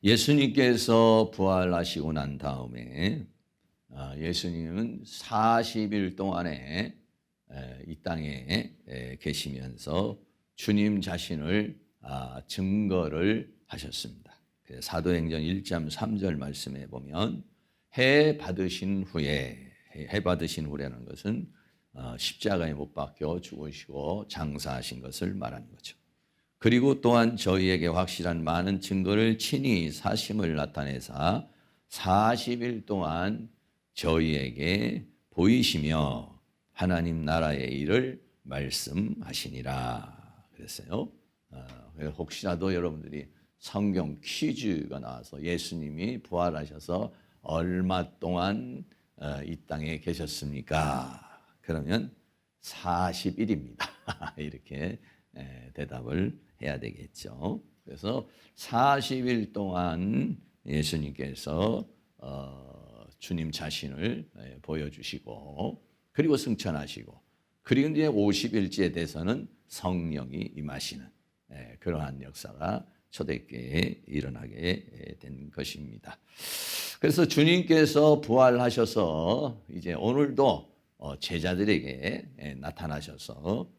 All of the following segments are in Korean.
예수님께서 부활하시고 난 다음에 예수님은 40일 동안에 이 땅에 계시면서 주님 자신을 증거를 하셨습니다. 사도행전 1장 3절 말씀에 보면 해 받으신 후에라는 것은 십자가에 못 박혀 죽으시고 장사하신 것을 말하는 거죠. 그리고 또한 저희에게 확실한 많은 증거를 친히 사심을 나타내사 40일 동안 저희에게 보이시며 하나님 나라의 일을 말씀하시니라 그랬어요. 혹시라도 여러분들이 성경 퀴즈가 나와서 예수님이 부활하셔서 얼마 동안 이 땅에 계셨습니까? 그러면 40일입니다. 이렇게 대답을 해야 되겠죠. 그래서 40일 동안 예수님께서 주님 자신을 보여주시고 그리고 승천하시고 그리고 이제 50일째 돼서는 성령이 임하시는 그러한 역사가 초대교회에 일어나게 된 것입니다. 그래서 주님께서 부활하셔서 이제 오늘도 제자들에게 나타나셔서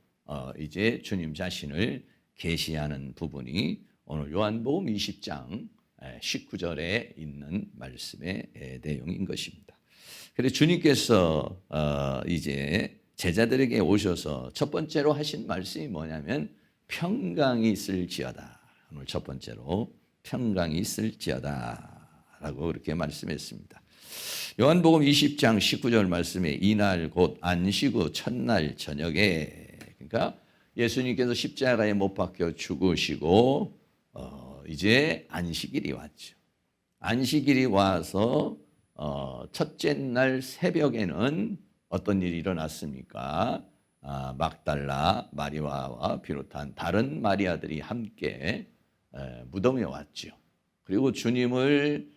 이제 주님 자신을 계시하는 부분이 오늘 요한복음 20장 19절에 있는 말씀의 내용인 것입니다. 그래서 주님께서 이제 제자들에게 오셔서 첫 번째로 하신 말씀이 뭐냐면 평강이 있을지어다. 오늘 첫 번째로 평강이 있을지어다 라고 그렇게 말씀했습니다. 요한복음 20장 19절 말씀에 이날 곧 안식 후 첫날 저녁에 그러니까 예수님께서 십자가에 못 박혀 죽으시고 이제 안식일이 왔죠. 안식일이 와서 첫째 날 새벽에는 어떤 일이 일어났습니까? 막달라 마리아와 비롯한 다른 마리아들이 함께 무덤에 왔죠. 그리고 주님을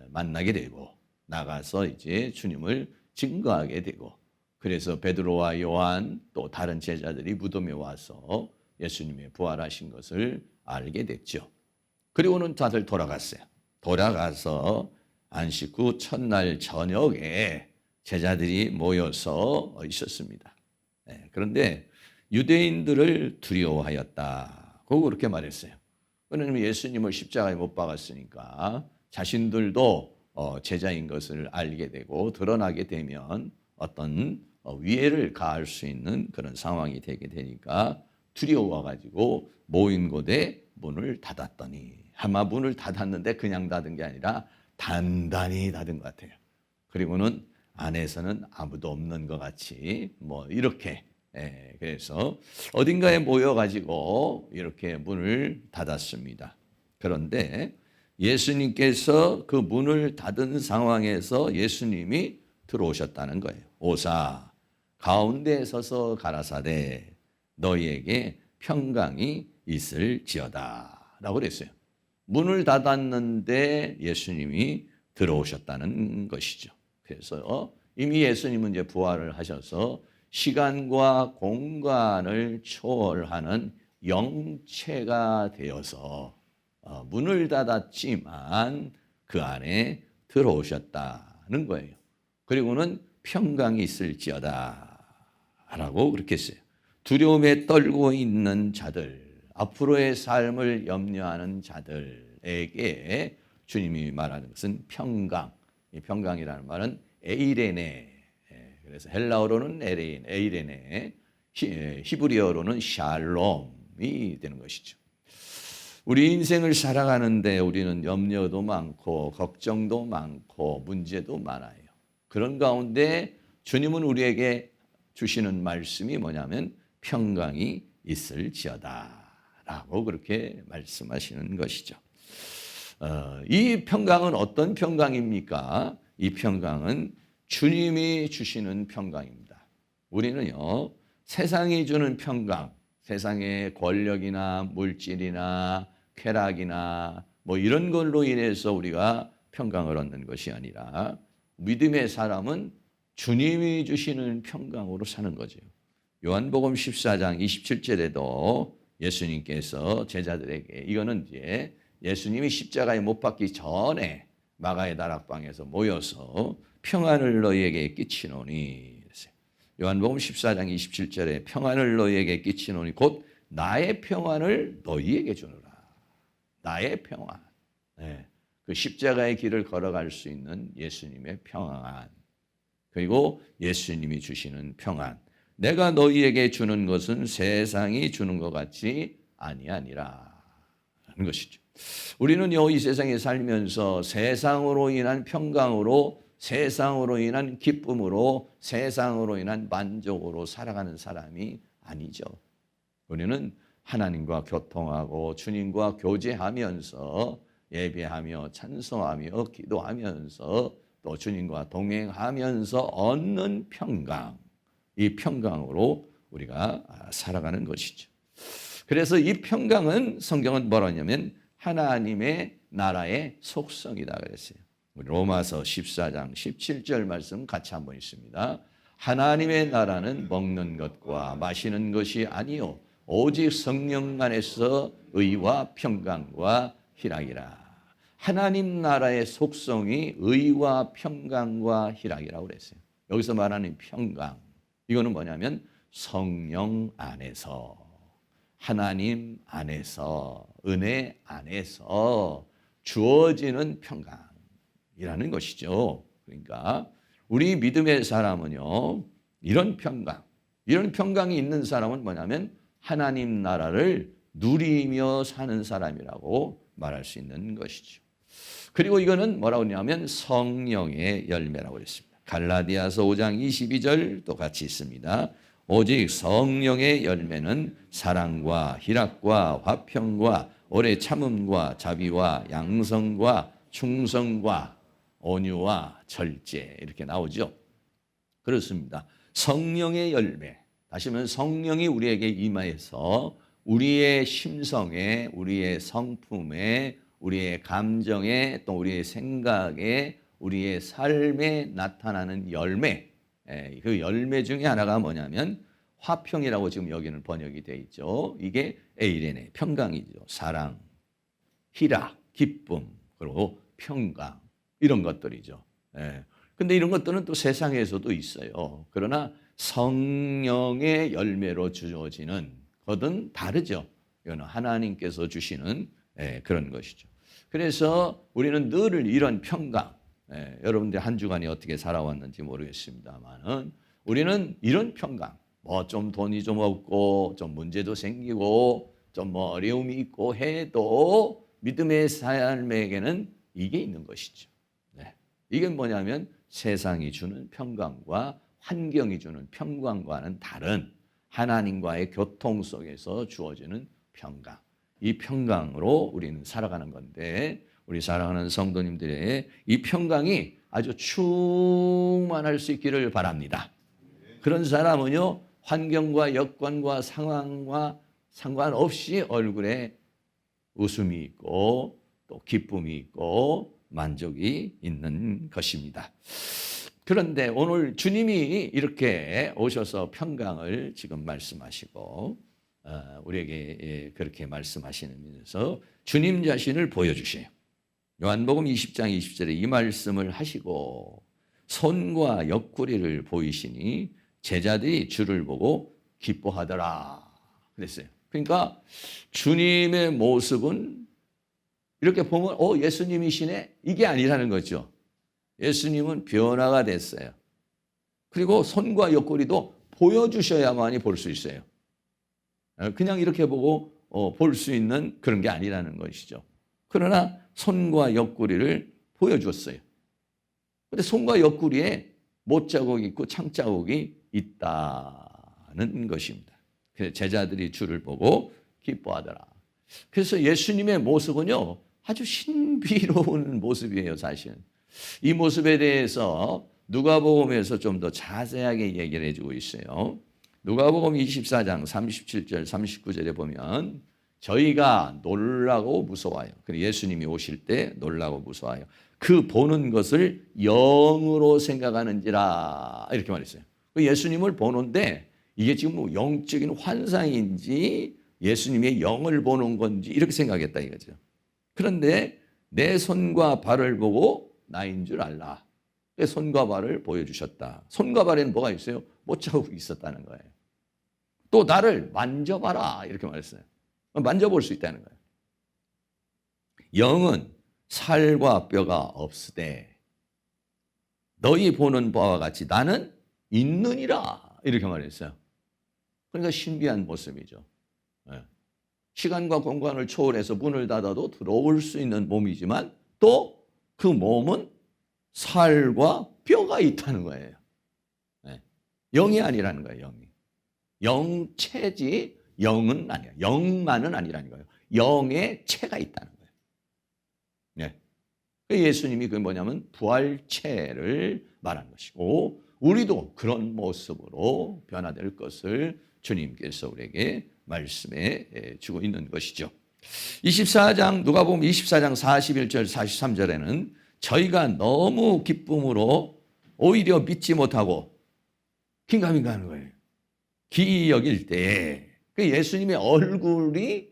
만나게 되고 나가서 이제 주님을 증거하게 되고 그래서 베드로와 요한 또 다른 제자들이 무덤에 와서 예수님의 부활하신 것을 알게 됐죠. 그리고는 다들 돌아갔어요. 돌아가서 안식 후 첫날 저녁에 제자들이 모여서 있었습니다. 그런데 유대인들을 두려워하였다고 그렇게 말했어요. 왜냐하면 예수님을 십자가에 못 박았으니까 자신들도 제자인 것을 알게 되고 드러나게 되면 어떤 위해를 가할 수 있는 그런 상황이 되게 되니까 두려워가지고 모인 곳에 문을 닫았더니 아마 문을 닫았는데 그냥 닫은 게 아니라 단단히 닫은 것 같아요. 그리고는 안에서는 아무도 없는 것 같이 이렇게 그래서 어딘가에 모여가지고 이렇게 문을 닫았습니다. 그런데 예수님께서 그 문을 닫은 상황에서 예수님이 들어오셨다는 거예요. 오사 가운데 서서 가라사대 너희에게 평강이 있을지어다 라고 그랬어요. 문을 닫았는데 예수님이 들어오셨다는 것이죠. 그래서 이미 예수님은 이제 부활을 하셔서 시간과 공간을 초월하는 영체가 되어서 문을 닫았지만 그 안에 들어오셨다는 거예요. 그리고는 평강이 있을지어다 라고 그렇게 했어요. 두려움에 떨고 있는 자들, 앞으로의 삶을 염려하는 자들에게 주님이 말하는 것은 평강. 이 평강이라는 말은 에이레네. 그래서 헬라어로는 에이레네, 히브리어로는 샬롬이 되는 것이죠. 우리 인생을 살아가는데 우리는 염려도 많고 걱정도 많고 문제도 많아요. 그런 가운데 주님은 우리에게 주시는 말씀이 뭐냐면 평강이 있을지어다 라고 그렇게 말씀하시는 것이죠. 이 평강은 어떤 평강입니까? 이 평강은 주님이 주시는 평강입니다. 우리는요, 세상이 주는 평강, 세상의 권력이나 물질이나 쾌락이나 이런 걸로 인해서 우리가 평강을 얻는 것이 아니라 믿음의 사람은 주님이 주시는 평강으로 사는 거죠. 요한복음 14장 27절에도 예수님께서 제자들에게 이거는 이제 예수님이 십자가에 못 박기 전에 마가의 다락방에서 모여서 평안을 너희에게 끼치노니. 요한복음 14장 27절에 평안을 너희에게 끼치노니 곧 나의 평안을 너희에게 주노라. 나의 평안. 네. 그 십자가의 길을 걸어갈 수 있는 예수님의 평안. 그리고 예수님이 주시는 평안. 내가 너희에게 주는 것은 세상이 주는 것 같이 아니하니라 하는 것이죠. 우리는요, 이 세상에 살면서 세상으로 인한 평강으로, 세상으로 인한 기쁨으로, 세상으로 인한 만족으로 살아가는 사람이 아니죠. 우리는 하나님과 교통하고 주님과 교제하면서 예배하며 찬송하며 기도하면서 또 주님과 동행하면서 얻는 평강, 이 평강으로 우리가 살아가는 것이죠. 그래서 이 평강은 성경은 뭐라 하냐면 하나님의 나라의 속성이다 그랬어요. 로마서 14장 17절 말씀 같이 한번 있습니다. 하나님의 나라는 먹는 것과 마시는 것이 아니요 오직 성령 안에서 의와 평강과 희락이라. 하나님 나라의 속성이 의와 평강과 희락이라고 그랬어요. 여기서 말하는 평강, 이거는 뭐냐면 성령 안에서, 하나님 안에서, 은혜 안에서 주어지는 평강이라는 것이죠. 그러니까 우리 믿음의 사람은요, 이런 평강이 있는 사람은 뭐냐면 하나님 나라를 누리며 사는 사람이라고 말할 수 있는 것이죠. 그리고 이거는 뭐라고 하냐면 성령의 열매라고 했습니다. 갈라디아서 5장 22절 또 같이 있습니다. 오직 성령의 열매는 사랑과 희락과 화평과 오래 참음과 자비와 양성과 충성과 온유와 절제 이렇게 나오죠. 그렇습니다. 성령의 열매, 다시 말하면 성령이 우리에게 임하여서 우리의 심성에, 우리의 성품에, 우리의 감정에, 또 우리의 생각에, 우리의 삶에 나타나는 열매, 그 열매 중에 하나가 뭐냐면 화평이라고 지금 여기는 번역이 되어 있죠. 이게 에이레네, 평강이죠. 사랑, 희락, 기쁨, 그리고 평강 이런 것들이죠. 근데 이런 것들은 또 세상에서도 있어요. 그러나 성령의 열매로 주어지는 것은 다르죠. 이거는 하나님께서 주시는 그런 것이죠. 그래서 우리는 늘 이런 평강, 여러분들 한 주간이 어떻게 살아왔는지 모르겠습니다만은 우리는 이런 평강, 뭐 좀 돈이 좀 없고 좀 문제도 생기고 좀 뭐 어려움이 있고 해도 믿음의 삶에게는 이게 있는 것이죠. 이게 뭐냐면 세상이 주는 평강과 환경이 주는 평강과는 다른 하나님과의 교통 속에서 주어지는 평강. 이 평강으로 우리는 살아가는 건데 우리 사랑하는 성도님들의 이 평강이 아주 충만할 수 있기를 바랍니다. 그런 사람은요, 환경과 여건과 상황과 상관없이 얼굴에 웃음이 있고 또 기쁨이 있고 만족이 있는 것입니다. 그런데 오늘 주님이 이렇게 오셔서 평강을 지금 말씀하시고 우리에게 그렇게 말씀하시면서 주님 자신을 보여주셔요. 요한복음 20장 20절에 이 말씀을 하시고 손과 옆구리를 보이시니 제자들이 주를 보고 기뻐하더라 그랬어요. 그러니까 주님의 모습은 이렇게 보면 예수님이시네 이게 아니라는 거죠. 예수님은 변화가 됐어요. 그리고 손과 옆구리도 보여주셔야만이 볼 수 있어요. 그냥 이렇게 보고 볼 수 있는 그런 게 아니라는 것이죠. 그러나 손과 옆구리를 보여주었어요. 그런데 손과 옆구리에 못자국이 있고 창자국이 있다는 것입니다. 그래서 제자들이 주를 보고 기뻐하더라. 그래서 예수님의 모습은요 아주 신비로운 모습이에요. 사실 이 모습에 대해서 누가복음에서 좀 더 자세하게 얘기를 해주고 있어요. 누가복음 24장 37절 39절에 보면 저희가 놀라고 무서워요. 예수님이 오실 때 놀라고 무서워요. 그 보는 것을 영으로 생각하는지라 이렇게 말했어요. 예수님을 보는데 이게 지금 뭐 영적인 환상인지 예수님의 영을 보는 건지 이렇게 생각했다 이거죠. 그런데 내 손과 발을 보고 나인 줄 알라. 손과 발을 보여주셨다. 손과 발에는 뭐가 있어요? 못자국이 있었다는 거예요. 또 나를 만져봐라 이렇게 말했어요. 만져볼 수 있다는 거예요. 영은 살과 뼈가 없으되 너희 보는 바와 같이 나는 있느니라 이렇게 말했어요. 그러니까 신비한 모습이죠. 시간과 공간을 초월해서 문을 닫아도 들어올 수 있는 몸이지만 또 그 몸은 살과 뼈가 있다는 거예요. 영이 아니라는 거예요. 영이. 영체지 영은 아니야. 영만은 아니라는 거예요. 영의 체가 있다는 거예요. 네. 예수님이 그게 뭐냐면 부활체를 말한 것이고 우리도 그런 모습으로 변화될 것을 주님께서 우리에게 말씀해 주고 있는 것이죠. 24장 누가복음 24장 41절 43절에는 저희가 너무 기쁨으로 오히려 믿지 못하고 긴가민가 하는 거예요. 기이 여길 때에 그 예수님의 얼굴이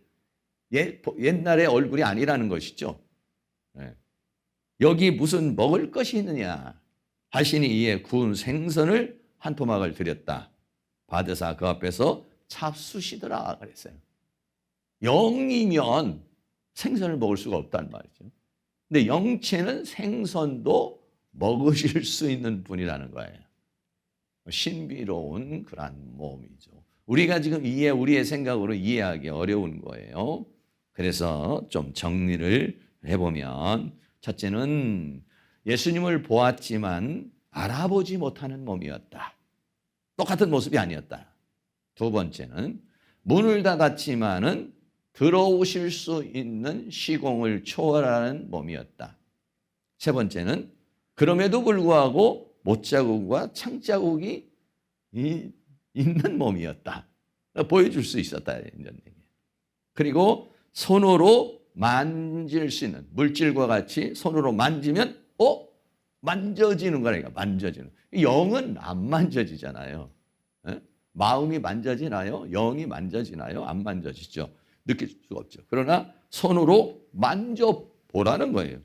옛날의 얼굴이 아니라는 것이죠. 여기 무슨 먹을 것이 있느냐 하시니 이에 구운 생선을 한 토막을 드렸다. 받으사 그 앞에서 잡수시더라 그랬어요. 영이면 생선을 먹을 수가 없단 말이죠. 근데 영체는 생선도 먹으실 수 있는 분이라는 거예요. 신비로운 그런 몸이죠. 우리가 지금 우리의 생각으로 이해하기 어려운 거예요. 그래서 좀 정리를 해보면 첫째는 예수님을 보았지만 알아보지 못하는 몸이었다. 똑같은 모습이 아니었다. 두 번째는 문을 닫았지만은 들어오실 수 있는 시공을 초월하는 몸이었다. 세 번째는 그럼에도 불구하고 못자국과 창자국이 있는 몸이었다. 보여줄 수 있었다. 그리고 손으로 만질 수 있는 물질과 같이 손으로 만지면 만져지는 거라니까. 만져지는. 영은 안 만져지잖아요. 마음이 만져지나요? 영이 만져지나요? 안 만져지죠. 느낄 수가 없죠. 그러나 손으로 만져보라는 거예요.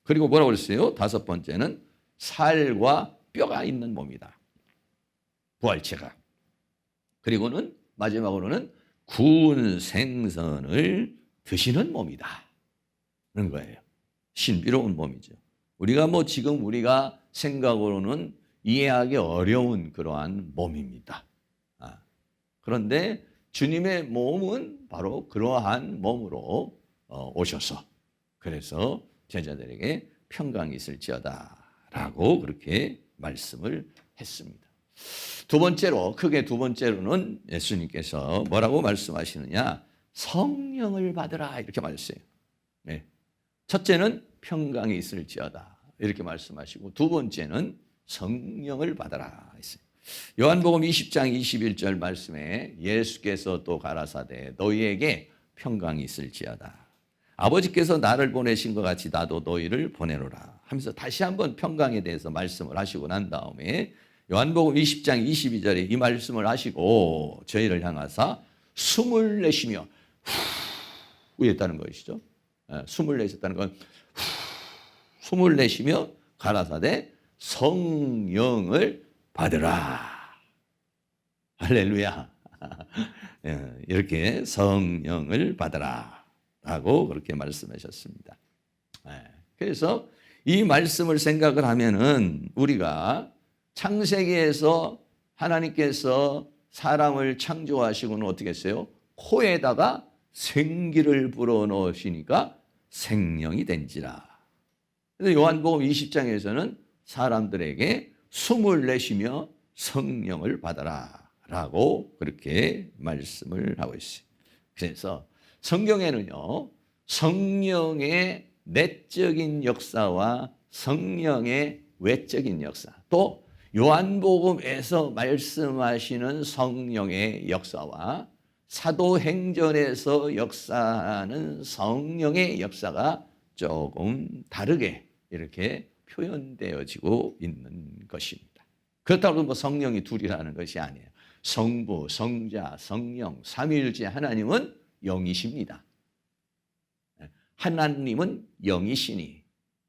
그리고 뭐라고 그랬어요? 다섯 번째는 살과 뼈가 있는 몸이다. 부활체가. 그리고는 마지막으로는 구운 생선을 드시는 몸이다. 그런 거예요. 신비로운 몸이죠. 우리가 지금 우리가 생각으로는 이해하기 어려운 그러한 몸입니다. 그런데 주님의 몸은 바로 그러한 몸으로 오셔서 그래서 제자들에게 평강이 있을지어다 라고 그렇게 말씀을 했습니다. 크게 두 번째로는 예수님께서 뭐라고 말씀하시느냐? 성령을 받으라 이렇게 말했어요. 네. 첫째는 평강이 있을지어다 이렇게 말씀하시고 두 번째는 성령을 받으라 했어요. 요한복음 20장 21절 말씀에 예수께서 또 가라사대 너희에게 평강이 있을지어다. 아버지께서 나를 보내신 것 같이 나도 너희를 보내노라 하면서 다시 한번 평강에 대해서 말씀을 하시고 난 다음에 요한복음 20장 22절에 이 말씀을 하시고 저희를 향하사 숨을 내쉬며 후 했다는 것이죠. 숨을 내셨다는 건 숨을 내쉬며 가라사대 성령을 받으라. 할렐루야. 이렇게 성령을 받으라 라고 그렇게 말씀하셨습니다. 그래서 이 말씀을 생각을 하면은 우리가 창세기에서 하나님께서 사람을 창조하시고는 어떻게 했어요? 코에다가 생기를 불어넣으시니까 생명이 된지라. 그래서 요한복음 20장에서는 사람들에게 숨을 내쉬며 성령을 받아라 라고 그렇게 말씀을 하고 있어요. 그래서 성경에는요, 성령의 내적인 역사와 성령의 외적인 역사, 또 요한복음에서 말씀하시는 성령의 역사와 사도행전에서 역사하는 성령의 역사가 조금 다르게 이렇게 표현되어지고 있는 것입니다. 그렇다고 성령이 둘이라는 것이 아니에요. 성부, 성자, 성령, 삼위일체 하나님은 영이십니다. 하나님은 영이시니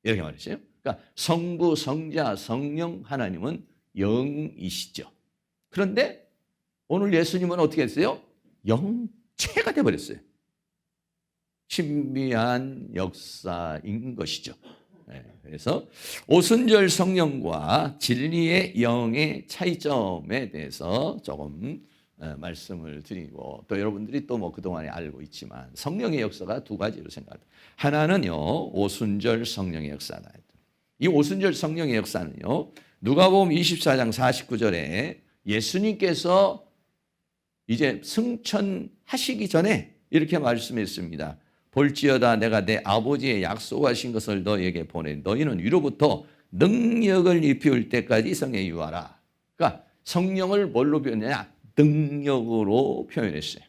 이렇게 말했어요. 그러니까 성부, 성자, 성령 하나님은 영이시죠. 그런데 오늘 예수님은 어떻게 했어요? 영체가 되어버렸어요. 신비한 역사인 것이죠. 그래서 오순절 성령과 진리의 영의 차이점에 대해서 조금 말씀을 드리고, 또 여러분들이 또 뭐 그동안에 알고 있지만 성령의 역사가 두 가지로 생각합니다. 하나는요, 오순절 성령의 역사다. 이 오순절 성령의 역사는요, 누가복음 24장 49절에 예수님께서 이제 승천하시기 전에 이렇게 말씀했습니다. 볼지어다 내가 내 아버지의 약속하신 것을 너희에게 보내 너희는 위로부터 능력을 입히울 때까지 성에 유하라. 그러니까 성령을 뭘로 표현했냐? 능력으로 표현했어요.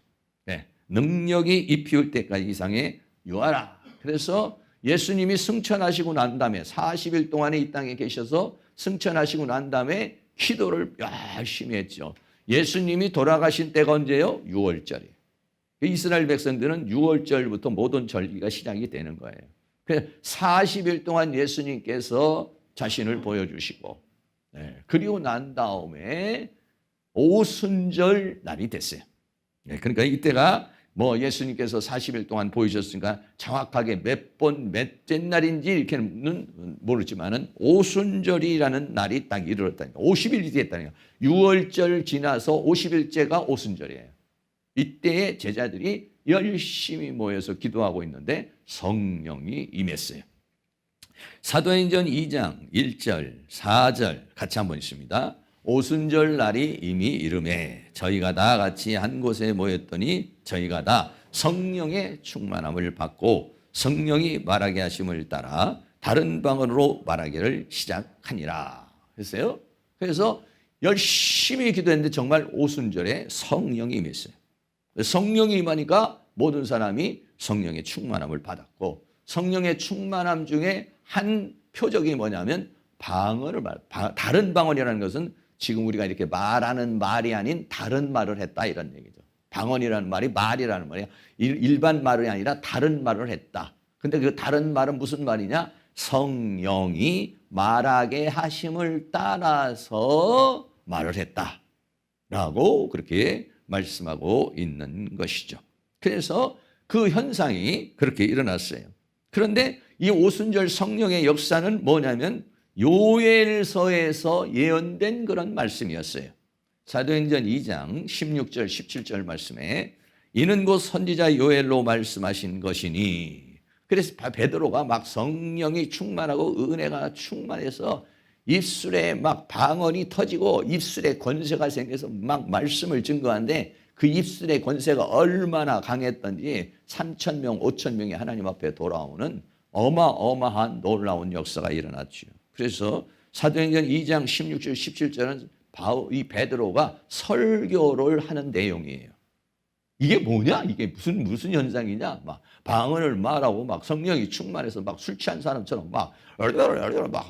네, 능력이 입히울 때까지 이상에 유하라. 그래서 예수님이 승천하시고 난 다음에 40일 동안에 이 땅에 계셔서 승천하시고 난 다음에 기도를 열심히 했죠. 예수님이 돌아가신 때가 언제예요? 6월절이에요. 이스라엘 백성들은 6월절부터 모든 절기가 시작이 되는 거예요. 그래서 40일 동안 예수님께서 자신을 보여주시고, 그리고 난 다음에 오순절 날이 됐어요. 그러니까 이때가 뭐 예수님께서 40일 동안 보이셨으니까 정확하게 몇 번, 몇째 날인지 이렇게는 모르지만은 오순절이라는 날이 딱 이르렀다니까. 50일이 됐다니까. 6월절 지나서 50일째가 오순절이에요. 이때에 제자들이 열심히 모여서 기도하고 있는데 성령이 임했어요. 사도행전 2장 1절, 4절 같이 한번 있습니다. 오순절 날이 이미 이르매 저희가 다 같이 한 곳에 모였더니 저희가 다 성령의 충만함을 받고 성령이 말하게 하심을 따라 다른 방언으로 말하기를 시작하니라 했어요. 그래서 열심히 기도했는데 정말 오순절에 성령이 임했어요. 성령이 임하니까 모든 사람이 성령의 충만함을 받았고, 성령의 충만함 중에 한 표적이 뭐냐면 방언을 다른 방언이라는 것은 지금 우리가 이렇게 말하는 말이 아닌 다른 말을 했다 이런 얘기죠. 방언이라는 말이 말이라는 말이야. 일반 말이 아니라 다른 말을 했다. 근데 그 다른 말은 무슨 말이냐? 성령이 말하게 하심을 따라서 말을 했다라고 그렇게 말씀하고 있는 것이죠. 그래서 그 현상이 그렇게 일어났어요. 그런데 이 오순절 성령의 역사는 뭐냐면 요엘서에서 예언된 그런 말씀이었어요. 사도행전 2장 16절 17절 말씀에 이는 곧 선지자 요엘로 말씀하신 것이니, 그래서 베드로가 막 성령이 충만하고 은혜가 충만해서 입술에 막 방언이 터지고 입술에 권세가 생겨서 막 말씀을 증거하는데 그 입술의 권세가 얼마나 강했던지 3,000명, 5,000명이 하나님 앞에 돌아오는 어마어마한 놀라운 역사가 일어났죠. 그래서 사도행전 2장 16절, 17절은 이 베드로가 설교를 하는 내용이에요. 이게 뭐냐? 이게 무슨 현상이냐? 막 방언을 말하고 막 성령이 충만해서 막 술 취한 사람처럼 막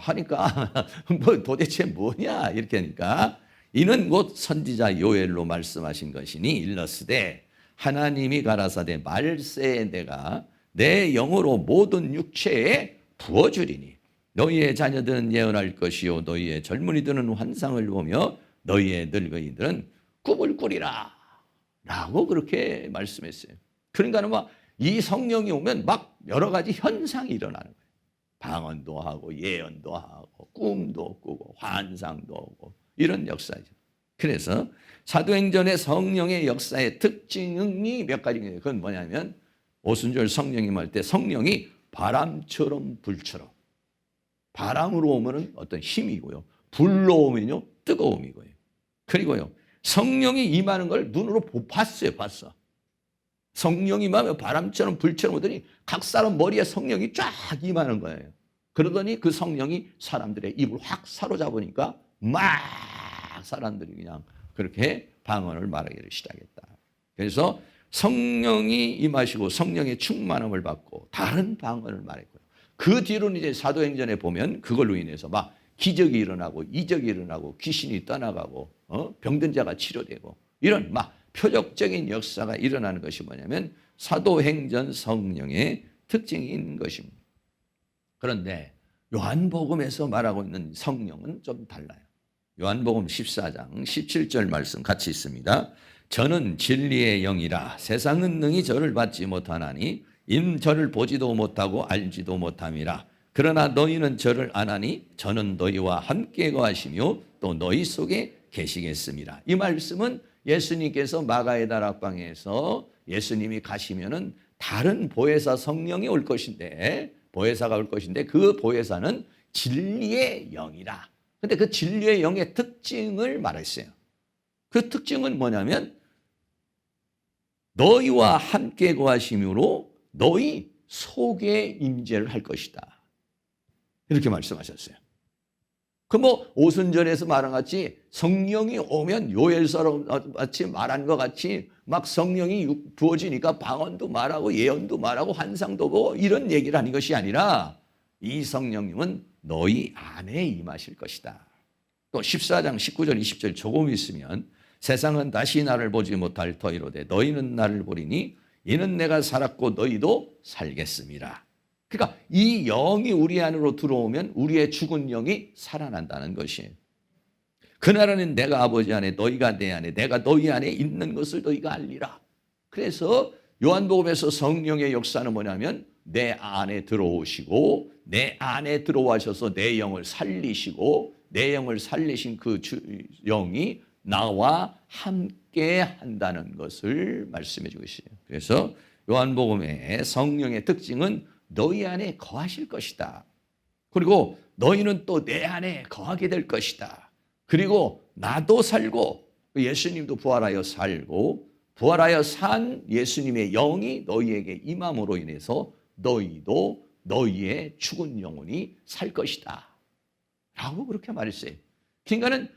하니까 뭐 도대체 뭐냐? 이렇게 하니까 이는 곧 선지자 요엘로 말씀하신 것이니 일러스되 하나님이 가라사대 말세에 내가 내 영으로 모든 육체에 부어주리니 너희의 자녀들은 예언할 것이요 너희의 젊은이들은 환상을 보며 너희의 늙은이들은 꿈을 꾸리라 라고 그렇게 말씀했어요. 그러니까 막 이 성령이 오면 막 여러 가지 현상이 일어나는 거예요. 방언도 하고 예언도 하고 꿈도 꾸고 환상도 오고 이런 역사죠. 그래서 사도행전의 성령의 역사의 특징이 몇 가지예요. 그건 뭐냐면 오순절 성령이 말 때 성령이 바람처럼 불처럼, 바람으로 오면 어떤 힘이고요, 불로 오면요 뜨거움이고요. 그리고요 성령이 임하는 걸 눈으로 봤어. 성령이 임하면 바람처럼 불처럼 오더니 각 사람 머리에 성령이 쫙 임하는 거예요. 그러더니 그 성령이 사람들의 입을 확 사로잡으니까 막 사람들이 그냥 그렇게 방언을 말하기를 시작했다. 그래서 성령이 임하시고 성령의 충만함을 받고 다른 방언을 말했고요. 그 뒤로는 이제 사도행전에 보면 그걸로 인해서 막 기적이 일어나고 이적이 일어나고 귀신이 떠나가고 병든 자가 치료되고 이런 막 표적적인 역사가 일어나는 것이 뭐냐면 사도행전 성령의 특징이 있는 것입니다. 그런데 요한복음에서 말하고 있는 성령은 좀 달라요. 요한복음 14장 17절 말씀 같이 있습니다. 저는 진리의 영이라 세상은 능히 저를 받지 못하나니 인 저를 보지도 못하고 알지도 못함이라. 그러나 너희는 저를 아나니 저는 너희와 함께 거하시며 또 너희 속에 계시겠습니다. 이 말씀은 예수님께서 마가의 다락방에서 예수님이 가시면은 다른 보혜사 성령이 올 것인데, 보혜사가 올 것인데 그 보혜사는 진리의 영이라. 근데 그 진리의 영의 특징을 말했어요. 그 특징은 뭐냐면 너희와 함께 거하심으로 너희 속에 임재를 할 것이다. 이렇게 말씀하셨어요. 그 오순절에서 말한 같이 성령이 오면 요엘서로 같이 말한 것 같이 막 성령이 부어지니까 방언도 말하고 예언도 말하고 환상도 보고 이런 얘기를 하는 것이 아니라 이 성령님은 너희 안에 임하실 것이다. 또 14장 19절 20절 조금 있으면 세상은 다시 나를 보지 못할 터이로되 너희는 나를 보리니 이는 내가 살았고 너희도 살겠습니다. 그러니까 이 영이 우리 안으로 들어오면 우리의 죽은 영이 살아난다는 것이에요. 그날에는 내가 아버지 안에 너희가 내 안에 내가 너희 안에 있는 것을 너희가 알리라. 그래서 요한복음에서 성령의 역사는 뭐냐면 내 안에 들어오시고 내 안에 들어와셔서 내 영을 살리시고 내 영을 살리신 그 영이 나와 함께 한다는 것을 말씀해 주고 있어요. 그래서 요한복음의 성령의 특징은 너희 안에 거하실 것이다. 그리고 너희는 또 내 안에 거하게 될 것이다. 그리고 나도 살고 예수님도 부활하여 살고 부활하여 산 예수님의 영이 너희에게 임함으로 인해서 너희도 너희의 죽은 영혼이 살 것이다. 라고 그렇게 말했어요. 그러니까는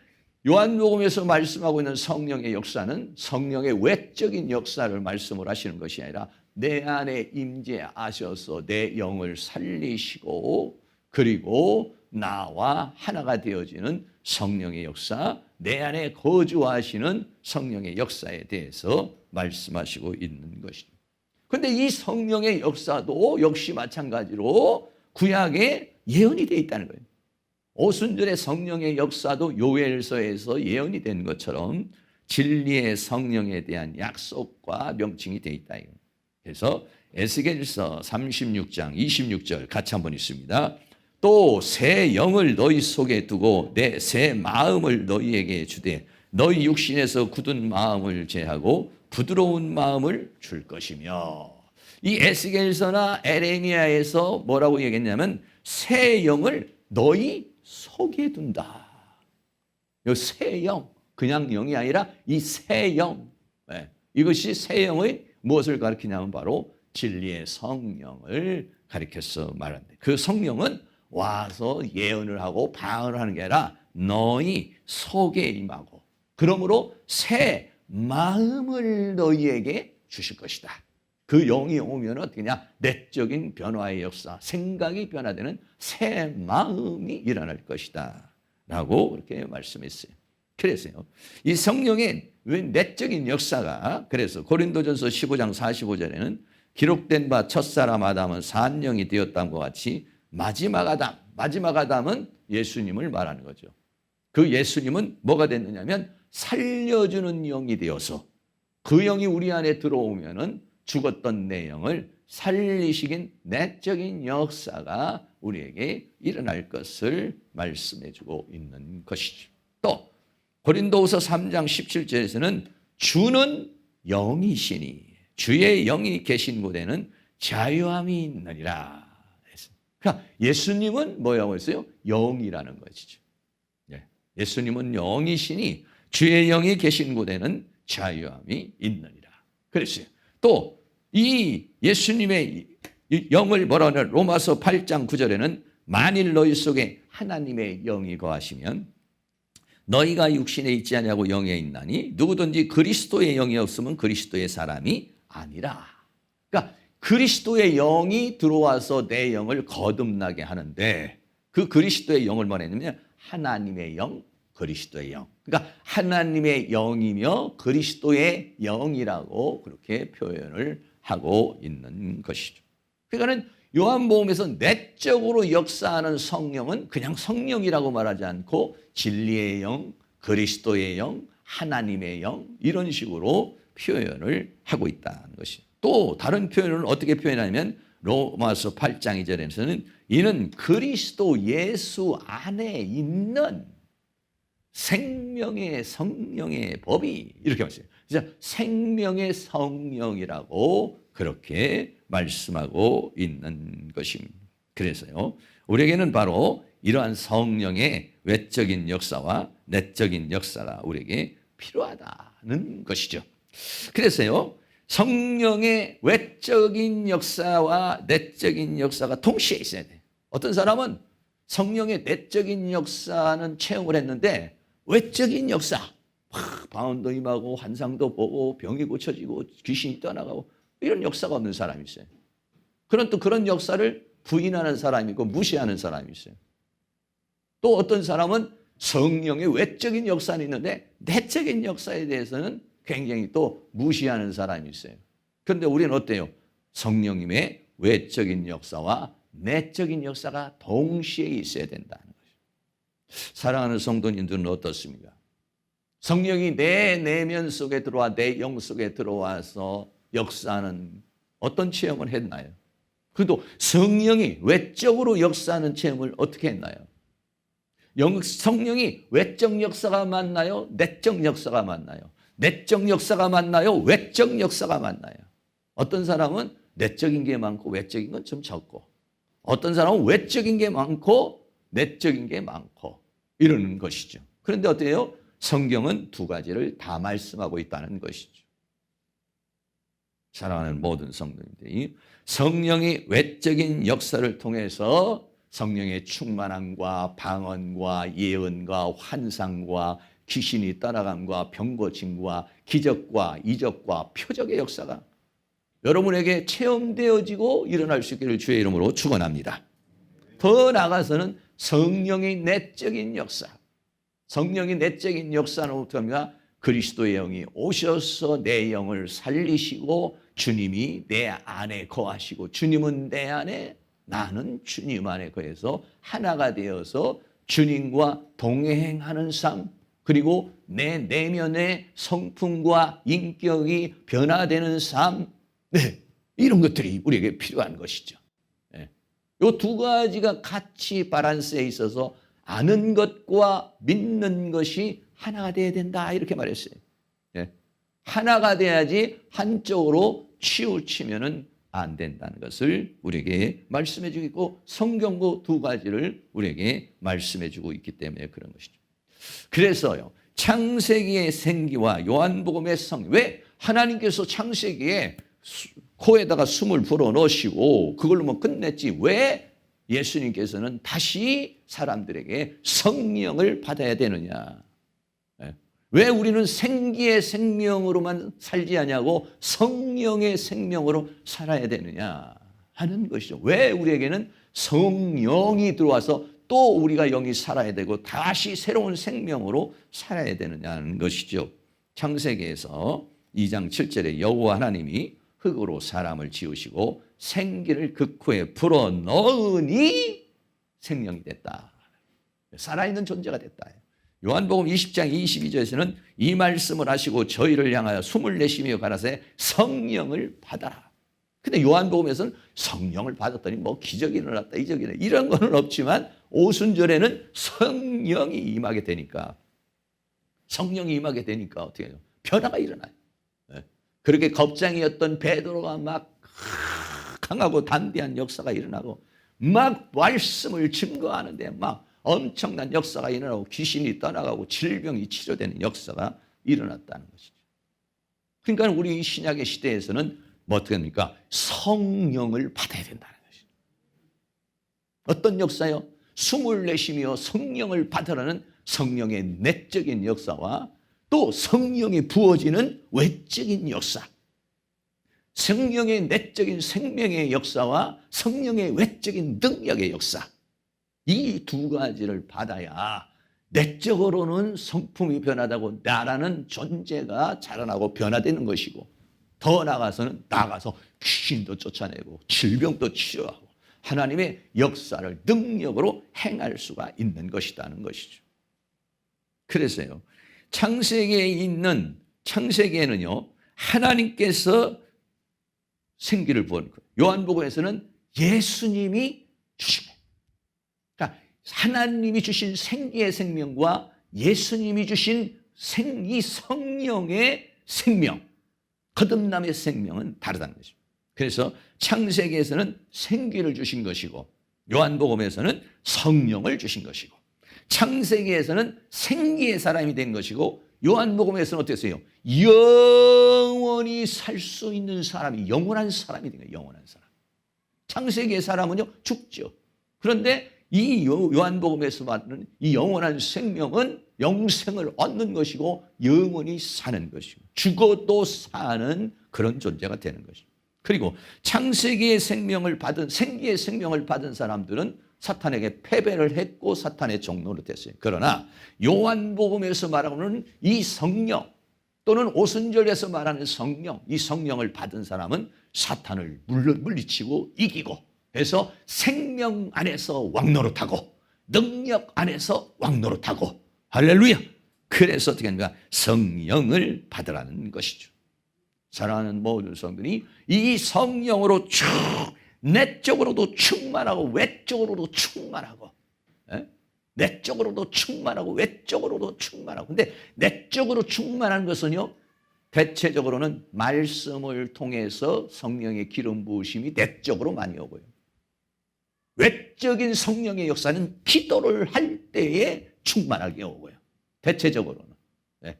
요한복음에서 말씀하고 있는 성령의 역사는 성령의 외적인 역사를 말씀을 하시는 것이 아니라 내 안에 임재하셔서 내 영을 살리시고 그리고 나와 하나가 되어지는 성령의 역사, 내 안에 거주하시는 성령의 역사에 대해서 말씀하시고 있는 것입니다. 그런데 이 성령의 역사도 역시 마찬가지로 구약에 예언이 되어 있다는 거예요. 오순절의 성령의 역사도 요엘서에서 예언이 된 것처럼 진리의 성령에 대한 약속과 명칭이 되어 있다. 그래서 에스겔서 36장 26절 같이 한번 읽습니다. 또 새 영을 너희 속에 두고 내 새 마음을 너희에게 주되 너희 육신에서 굳은 마음을 제하고 부드러운 마음을 줄 것이며. 이 에스겔서나 에레미야에서 뭐라고 얘기했냐면 새 영을 너희 속에 둔다. 이 새 영, 그냥 영이 아니라 이 새 영. 이것이 새 영의 무엇을 가리키냐면 바로 진리의 성령을 가리켜서 말하는데 그 성령은 와서 예언을 하고 방언을 하는 게 아니라 너희 속에 임하고 그러므로 새 마음을 너희에게 주실 것이다. 그 영이 오면 어떻게냐? 내적인 변화의 역사, 생각이 변화되는 새 마음이 일어날 것이다 라고 그렇게 말씀했어요. 그래서요, 이 성령의 내적인 역사가 그래서 고린도전서 15장 45절에는 기록된 바 첫사람 아담은 산 영이 되었다는 것 같이 마지막 아담은 예수님을 말하는 거죠. 그 예수님은 뭐가 됐느냐면 살려주는 영이 되어서 그 영이 우리 안에 들어오면은 죽었던 내 영을 살리시긴 내적인 역사가 우리에게 일어날 것을 말씀해주고 있는 것이죠. 또 고린도후서 3장 17절에서는 주는 영이시니 주의 영이 계신 곳에는 자유함이 있느니라. 그러니까 예수님은 뭐라고 했어요? 영이라는 것이죠. 예수님은 영이시니 주의 영이 계신 곳에는 자유함이 있느니라. 그랬어요. 또 이 예수님의 영을 뭐라 하냐? 로마서 8장 9절에는 만일 너희 속에 하나님의 영이 거하시면 너희가 육신에 있지 아니하고 영에 있나니 누구든지 그리스도의 영이 없으면 그리스도의 사람이 아니라. 그러니까 그리스도의 영이 들어와서 내 영을 거듭나게 하는데 그 그리스도의 영을 말했냐면 하나님의 영, 그리스도의 영. 그러니까 하나님의 영이며 그리스도의 영이라고 그렇게 표현을 하고 있는 것이죠. 그러니까는 요한복음에서 내적으로 역사하는 성령은 그냥 성령이라고 말하지 않고 진리의 영, 그리스도의 영, 하나님의 영 이런 식으로 표현을 하고 있다는 것이. 또 다른 표현을 어떻게 표현하냐면 로마서 8장 2절에서는 이는 그리스도 예수 안에 있는 생명의 성령의 법이 이렇게 말씀해요. 그래서 생명의 성령이라고 그렇게 말씀하고 있는 것입니다. 그래서요, 우리에게는 바로 이러한 성령의 외적인 역사와 내적인 역사가 우리에게 필요하다는 것이죠. 그래서요, 성령의 외적인 역사와 내적인 역사가 동시에 있어야 돼요. 어떤 사람은 성령의 내적인 역사는 체험을 했는데 외적인 역사, 방언도 임하고 환상도 보고 병이 고쳐지고 귀신이 떠나가고 이런 역사가 없는 사람이 있어요. 그런 또 그런 역사를 부인하는 사람이 있고 무시하는 사람이 있어요. 또 어떤 사람은 성령의 외적인 역사는 있는데 내적인 역사에 대해서는 굉장히 또 무시하는 사람이 있어요. 그런데 우리는 어때요? 성령님의 외적인 역사와 내적인 역사가 동시에 있어야 된다는 거죠. 사랑하는 성도님들은 어떻습니까? 성령이 내 내면 속에 들어와 내 영 속에 들어와서 역사하는 어떤 체험을 했나요? 그래도 성령이 외적으로 역사하는 체험을 어떻게 했나요? 성령이 외적 역사가 맞나요? 내적 역사가 맞나요? 내적 역사가 맞나요? 외적 역사가 맞나요? 어떤 사람은 내적인 게 많고 외적인 건 좀 적고, 어떤 사람은 외적인 게 많고 내적인 게 많고 이러는 것이죠. 그런데 어때요? 성경은 두 가지를 다 말씀하고 있다는 것이죠. 사랑하는 모든 성도님들이 성령의 외적인 역사를 통해서 성령의 충만함과 방언과 예언과 환상과 귀신이 떠나감과 병 고침과 기적과 이적과 표적의 역사가 여러분에게 체험되어지고 일어날 수 있기를 주의 이름으로 축원합니다. 더 나아가서는 성령의 내적인 역사, 성령의 내적인 역사는 어떻게 합니까? 그리스도의 영이 오셔서 내 영을 살리시고 주님이 내 안에 거하시고 주님은 내 안에 나는 주님 안에 거해서 하나가 되어서 주님과 동행하는 삶, 그리고 내 내면의 성품과 인격이 변화되는 삶, 네, 이런 것들이 우리에게 필요한 것이죠. 이 두 가지가 같이 밸런스에 있어서 아는 것과 믿는 것이 하나가 돼야 된다 이렇게 말했어요. 하나가 돼야지 한쪽으로 치우치면은 안 된다는 것을 우리에게 말씀해 주고 있고 성경도 두 가지를 우리에게 말씀해 주고 있기 때문에 그런 것이죠. 그래서요, 창세기의 생기와 요한복음의 왜 하나님께서 창세기에 코에다가 숨을 불어 넣으시고 그걸로 뭐 끝냈지 왜 예수님께서는 다시 사람들에게 성령을 받아야 되느냐? 왜 우리는 생기의 생명으로만 살지 않냐고 성령의 생명으로 살아야 되느냐 하는 것이죠. 왜 우리에게는 성령이 들어와서 또 우리가 영이 살아야 되고 다시 새로운 생명으로 살아야 되느냐는 것이죠. 창세기에서 2장 7절에 여호와 하나님이 흙으로 사람을 지으시고 생기를 그 코에 불어 넣으니 생명이 됐다. 살아있는 존재가 됐다. 요한복음 20장 22절에서는 이 말씀을 하시고 저희를 향하여 숨을 내쉬며 가라사대 성령을 받아라. 근데 요한복음에서는 성령을 받았더니 뭐 기적이 일어났다 이적이 일어났다 이런 거는 없지만 오순절에는 성령이 임하게 되니까 성령이 임하게 되니까 어떻게 해요? 변화가 일어나요. 그렇게 겁쟁이였던 베드로가 막 강하고 담대한 역사가 일어나고 막 말씀을 증거하는데 막 엄청난 역사가 일어나고 귀신이 떠나가고 질병이 치료되는 역사가 일어났다는 것이죠. 그러니까 우리 신약의 시대에서는 뭐 어떻게 합니까? 성령을 받아야 된다는 것이죠. 어떤 역사요? 숨을 내쉬며 성령을 받으라는 성령의 내적인 역사와 또 성령이 부어지는 외적인 역사, 성령의 내적인 생명의 역사와 성령의 외적인 능력의 역사, 이 두 가지를 받아야 내적으로는 성품이 변하다고 나라는 존재가 자라나고 변화되는 것이고 더 나가서 귀신도 쫓아내고 질병도 치료하고 하나님의 역사를 능력으로 행할 수가 있는 것이라는 것이죠. 그래서요, 창세기에는요, 하나님께서 생기를 부은 거예요. 요한복음에서는 예수님이 주신 거예요. 그러니까 하나님이 주신 생기의 생명과 예수님이 주신 이 성령의 생명, 거듭남의 생명은 다르다는 거죠. 그래서 창세기에서는 생기를 주신 것이고 요한복음에서는 성령을 주신 것이고, 창세기에서는 생기의 사람이 된 것이고 요한복음에서는 어땠어요? 영원히 살 수 있는 사람이, 영원한 사람이 된 거예요. 영원한 사람. 창세기의 사람은요 죽죠. 그런데 이 요한복음에서 말하는 이 영원한 생명은 영생을 얻는 것이고 영원히 사는 것이고 죽어도 사는 그런 존재가 되는 것이죠. 그리고 창세기의 생명을 받은, 생기의 생명을 받은 사람들은 사탄에게 패배를 했고 사탄의 종노릇 됐어요. 그러나 요한복음에서 말하는 이 성령, 또는 오순절에서 말하는 성령, 이 성령을 받은 사람은 사탄을 물리치고 이기고 해서 생명 안에서 왕노릇하고 능력 안에서 왕노릇하고, 할렐루야. 그래서 어떻게 합니까? 성령을 받으라는 것이죠. 사랑하는 모든 성도들이 이 성령으로 쭉 내적으로도 충만하고 외적으로도 충만하고, 내적으로도 충만하고 외적으로도 충만하고. 근데 내적으로 충만한 것은요, 대체적으로는 말씀을 통해서 성령의 기름 부으심이 내적으로 많이 오고요. 외적인 성령의 역사는 기도를 할 때에 충만하게 오고요. 대체적으로는. 막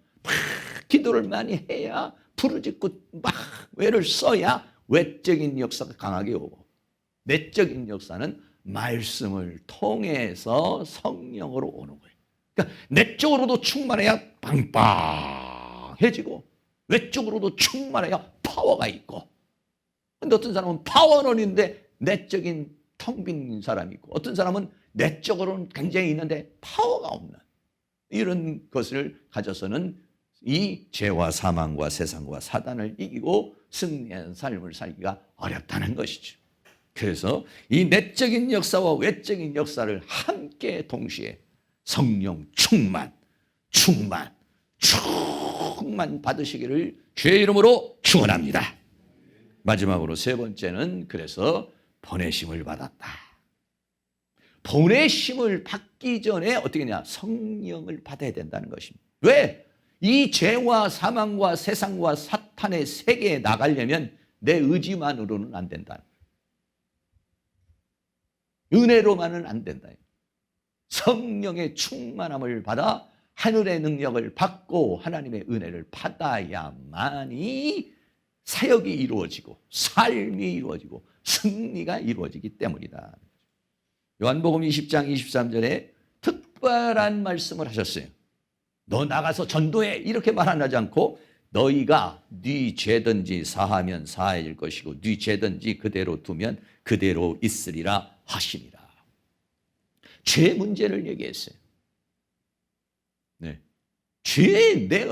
기도를 많이 해야, 부르짖고 막 외를 써야 외적인 역사가 강하게 오고, 내적인 역사는 말씀을 통해서 성령으로 오는 거예요. 그러니까 내적으로도 충만해야 빵빵해지고 외적으로도 충만해야 파워가 있고. 근데 어떤 사람은 파워는 있는데 내적인 텅 빈 사람이 있고, 어떤 사람은 내적으로는 굉장히 있는데 파워가 없는, 이런 것을 가져서는 이 죄와 사망과 세상과 사단을 이기고 승리한 삶을 살기가 어렵다는 것이죠. 그래서 이 내적인 역사와 외적인 역사를 함께 동시에 성령 충만 받으시기를 주의 이름으로 축원합니다. 마지막으로 세 번째는, 그래서 보내심을 받았다. 보내심을 받기 전에 어떻게 하냐? 성령을 받아야 된다는 것입니다. 왜? 이 죄와 사망과 세상과 사탄의 세계에 나가려면 내 의지만으로는 안 된다. 은혜로만은 안 된다. 성령의 충만함을 받아 하늘의 능력을 받고 하나님의 은혜를 받아야만이 사역이 이루어지고 삶이 이루어지고 승리가 이루어지기 때문이다. 요한복음 20장 23절에 특별한 말씀을 하셨어요. 너 나가서 전도해, 이렇게 말 안 하지 않고 너희가 네 죄든지 사하면 사해질 것이고 네 죄든지 그대로 두면 그대로 있으리라 하시니라. 죄 문제를 얘기했어요.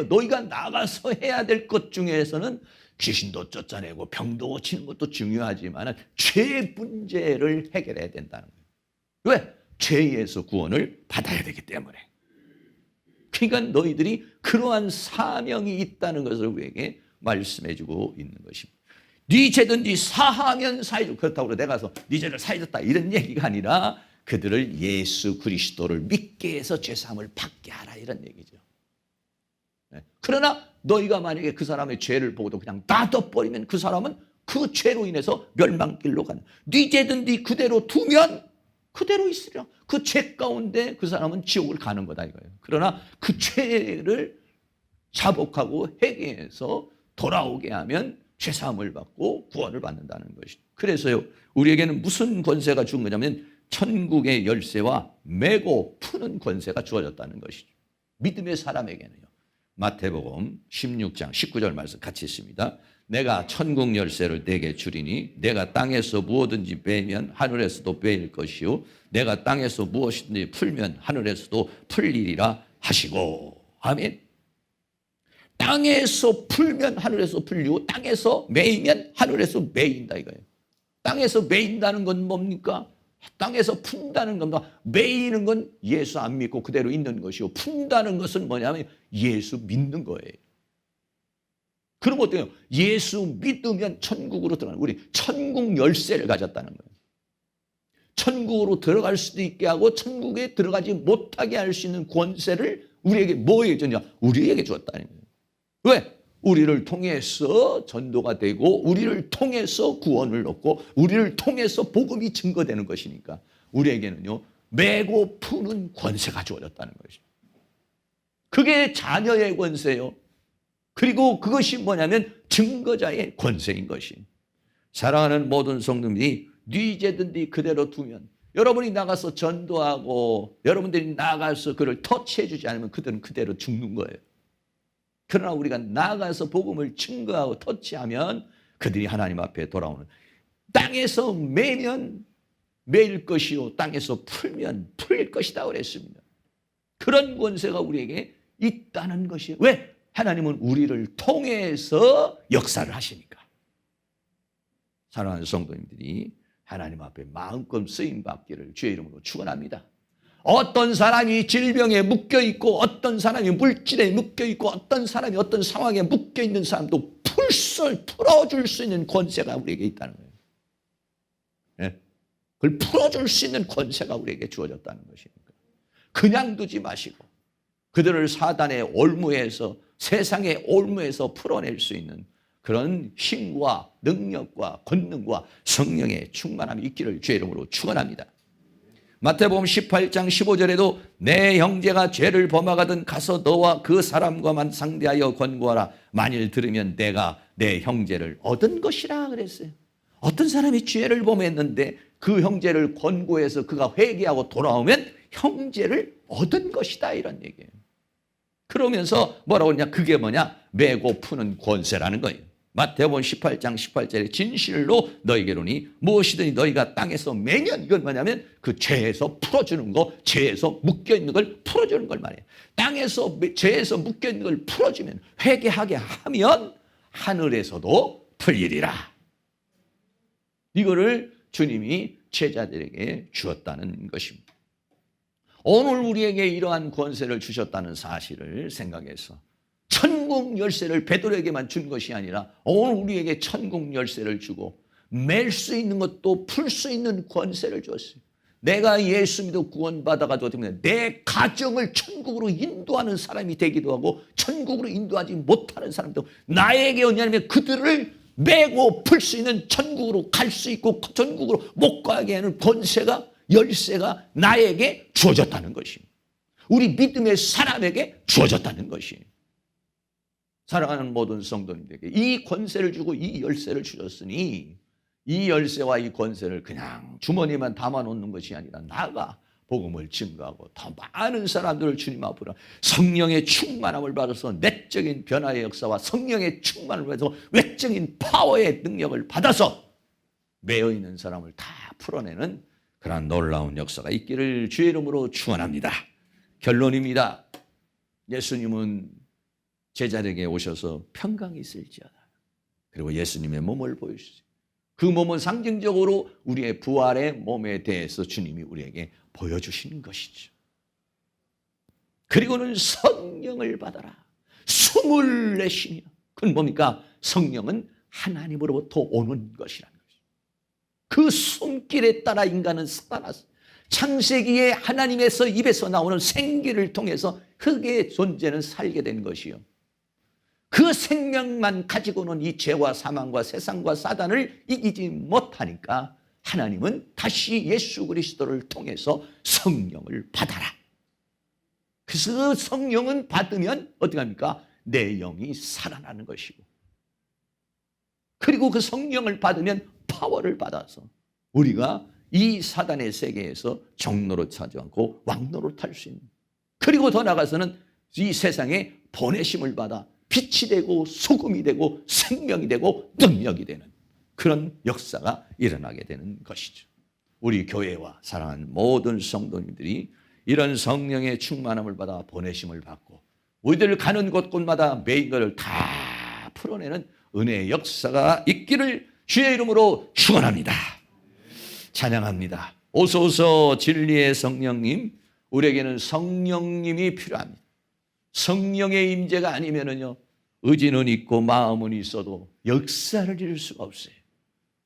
너희가 나가서 해야 될 것 중에서는 귀신도 쫓아내고 병도 고치는 것도 중요하지만 죄 문제를 해결해야 된다는 거예요. 왜? 죄에서 구원을 받아야 되기 때문에. 그러니까 너희들이 그러한 사명이 있다는 것을 우리에게 말씀해주고 있는 것입니다. 네 죄든지 사하면 사해줘. 그렇다고 내가 가서 네 죄를 사해줬다 이런 얘기가 아니라 그들을 예수 그리스도를 믿게 해서 죄사함을 받게 하라, 이런 얘기죠. 그러나 너희가 만약에 그 사람의 죄를 보고도 그냥 놔둬버리면 그 사람은 그 죄로 인해서 멸망길로 가는, 네 죄든지 그대로 두면 그대로 있으리라. 그 죄 가운데 그 사람은 지옥을 가는 거다 이거예요. 그러나 그 죄를 자복하고 회개해서 돌아오게 하면 죄사함을 받고 구원을 받는다는 것이죠. 그래서요, 우리에게는 무슨 권세가 준 거냐면 천국의 열쇠와 메고 푸는 권세가 주어졌다는 것이죠. 믿음의 사람에게는요. 마태복음 16장 19절 말씀 같이 있습니다. 내가 천국 열쇠를 내게 주리니 내가 땅에서 무엇든지 빼면 하늘에서도 빼일 것이요 내가 땅에서 무엇이든지 풀면 하늘에서도 풀리리라 하시고. 아멘. 땅에서 풀면 하늘에서 풀리고 땅에서 매이면 하늘에서 매인다 이거예요. 땅에서 매인다는 건 뭡니까? 땅에서 푼다는 겁니다. 매이는 건 예수 안 믿고 그대로 있는 것이고, 푼다는 것은 뭐냐면 예수 믿는 거예요. 그럼 어때요? 예수 믿으면 천국으로 들어가는, 우리 천국 열쇠를 가졌다는 거예요. 천국으로 들어갈 수도 있게 하고 천국에 들어가지 못하게 할 수 있는 권세를 우리에게 뭐에 줬냐? 우리에게 주었다는 거예요. 왜? 우리를 통해서 전도가 되고 우리를 통해서 구원을 얻고 우리를 통해서 복음이 증거되는 것이니까 우리에게는요, 메고 푸는 권세가 주어졌다는 것이죠. 그게 자녀의 권세요. 그리고 그것이 뭐냐면 증거자의 권세인 것이. 사랑하는 모든 성도님이 네 죄든지 그대로 두면, 여러분이 나가서 전도하고 여러분들이 나가서 그를 터치해 주지 않으면 그들은 그대로 죽는 거예요. 그러나 우리가 나가서 복음을 증거하고 터치하면 그들이 하나님 앞에 돌아오는, 땅에서 매면 매일 것이요 땅에서 풀면 풀릴 것이다 그랬습니다. 그런 권세가 우리에게 있다는 것이에요. 왜? 하나님은 우리를 통해서 역사를 하시니까. 사랑하는 성도님들이 하나님 앞에 마음껏 쓰임받기를 주의 이름으로 축원합니다. 어떤 사람이 질병에 묶여있고 어떤 사람이 물질에 묶여있고 어떤 사람이 어떤 상황에 묶여있는 사람도 풀어줄 수 있는 권세가 우리에게 있다는 거예요. 네? 그걸 풀어줄 수 있는 권세가 우리에게 주어졌다는 것이니까 그냥 두지 마시고 그들을 사단의 올무에서, 세상의 올무에서 풀어낼 수 있는 그런 힘과 능력과 권능과 성령의 충만함이 있기를 주의 이름으로 축원합니다. 마태복음 18장 15절에도 내 형제가 죄를 범하거든 가서 너와 그 사람과만 상대하여 권고하라. 만일 들으면 내가 내 형제를 얻은 것이라 그랬어요. 어떤 사람이 죄를 범했는데 그 형제를 권고해서 그가 회개하고 돌아오면 형제를 얻은 것이다 이런 얘기예요. 그러면서 뭐라고 했냐? 그게 뭐냐? 메고 푸는 권세라는 거예요. 마태복음 18장 18절에 진실로 너희에게로니 무엇이든지 너희가 땅에서 매면, 이건 뭐냐면 그 죄에서 풀어주는 거, 죄에서 묶여있는 걸 풀어주는 걸 말해요. 땅에서 죄에서 묶여있는 걸 풀어주면, 회개하게 하면 하늘에서도 풀리리라. 이거를 주님이 제자들에게 주었다는 것입니다. 오늘 우리에게 이러한 권세를 주셨다는 사실을 생각해서 천국 열쇠를 베드로에게만 준 것이 아니라 오늘 우리에게 천국 열쇠를 주고 맬 수 있는 것도 풀 수 있는 권세를 줬어요. 내가 예수 믿어 구원받아가지고 내 가정을 천국으로 인도하는 사람이 되기도 하고 천국으로 인도하지 못하는 사람도 나에게 언냐면 그들을 메고 풀 수 있는, 천국으로 갈 수 있고 천국으로 못 가게 하는 권세가, 열쇠가 나에게 주어졌다는 것입니다. 우리 믿음의 사람에게 주어졌다는 것입니다. 사랑하는 모든 성도님들에게 이 권세를 주고 이 열쇠를 주셨으니 이 열쇠와 이 권세를 그냥 주머니만 담아놓는 것이 아니라 나가 복음을 증거하고 더 많은 사람들을 주님 앞으로 성령의 충만함을 받아서 내적인 변화의 역사와 성령의 충만을 받아서 외적인 파워의 능력을 받아서 매여있는 사람을 다 풀어내는 그런 놀라운 역사가 있기를 주의 이름으로 축원합니다. 결론입니다. 예수님은 제자에게 오셔서 평강이 있을지어다. 그리고 예수님의 몸을 보여주세요. 그 몸은 상징적으로 우리의 부활의 몸에 대해서 주님이 우리에게 보여주신 것이죠. 그리고는 성령을 받아라. 숨을 내쉬며. 그건 뭡니까? 성령은 하나님으로부터 오는 것이라는 것이죠. 그 숨길에 따라 인간은 살아났어. 창세기에 하나님에서 입에서 나오는 생기를 통해서 흙의 존재는 살게 된 것이요. 그 생명만 가지고는 이 죄와 사망과 세상과 사단을 이기지 못하니까 하나님은 다시 예수 그리스도를 통해서 성령을 받아라. 그래서 그 성령은 받으면 어떻게 합니까? 내 영이 살아나는 것이고, 그리고 그 성령을 받으면 파워를 받아서 우리가 이 사단의 세계에서 종로로 차지하고 왕로로 탈 수 있는, 그리고 더 나아가서는 이 세상에 보내심을 받아 빛이 되고 소금이 되고 생명이 되고 능력이 되는 그런 역사가 일어나게 되는 것이죠. 우리 교회와 사랑하는 모든 성도님들이 이런 성령의 충만함을 받아 보내심을 받고 우리들 가는 곳곳마다 매인 것을 다 풀어내는 은혜의 역사가 있기를 주의 이름으로 축원합니다. 찬양합니다. 오소서 진리의 성령님, 우리에게는 성령님이 필요합니다. 성령의 임재가 아니면은요, 의지는 있고 마음은 있어도 역사를 이룰 수가 없어요.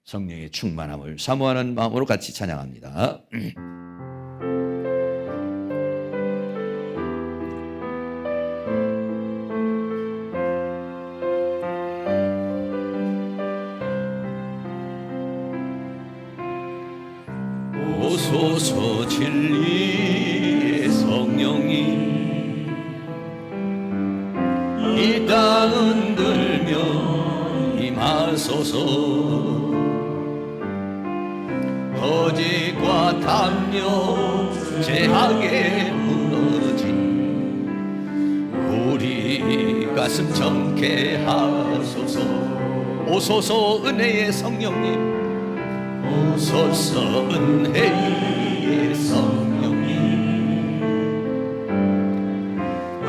성령의 충만함을 사모하는 마음으로 같이 찬양합니다. 오소서 진리의 성령님, 이 땅 흔들며 임하소서. 거짓과 탐욕 죄악에 무너진 우리 가슴 정케 하소서. 오소서 은혜의 성령님, 오소서 은혜의 성령님,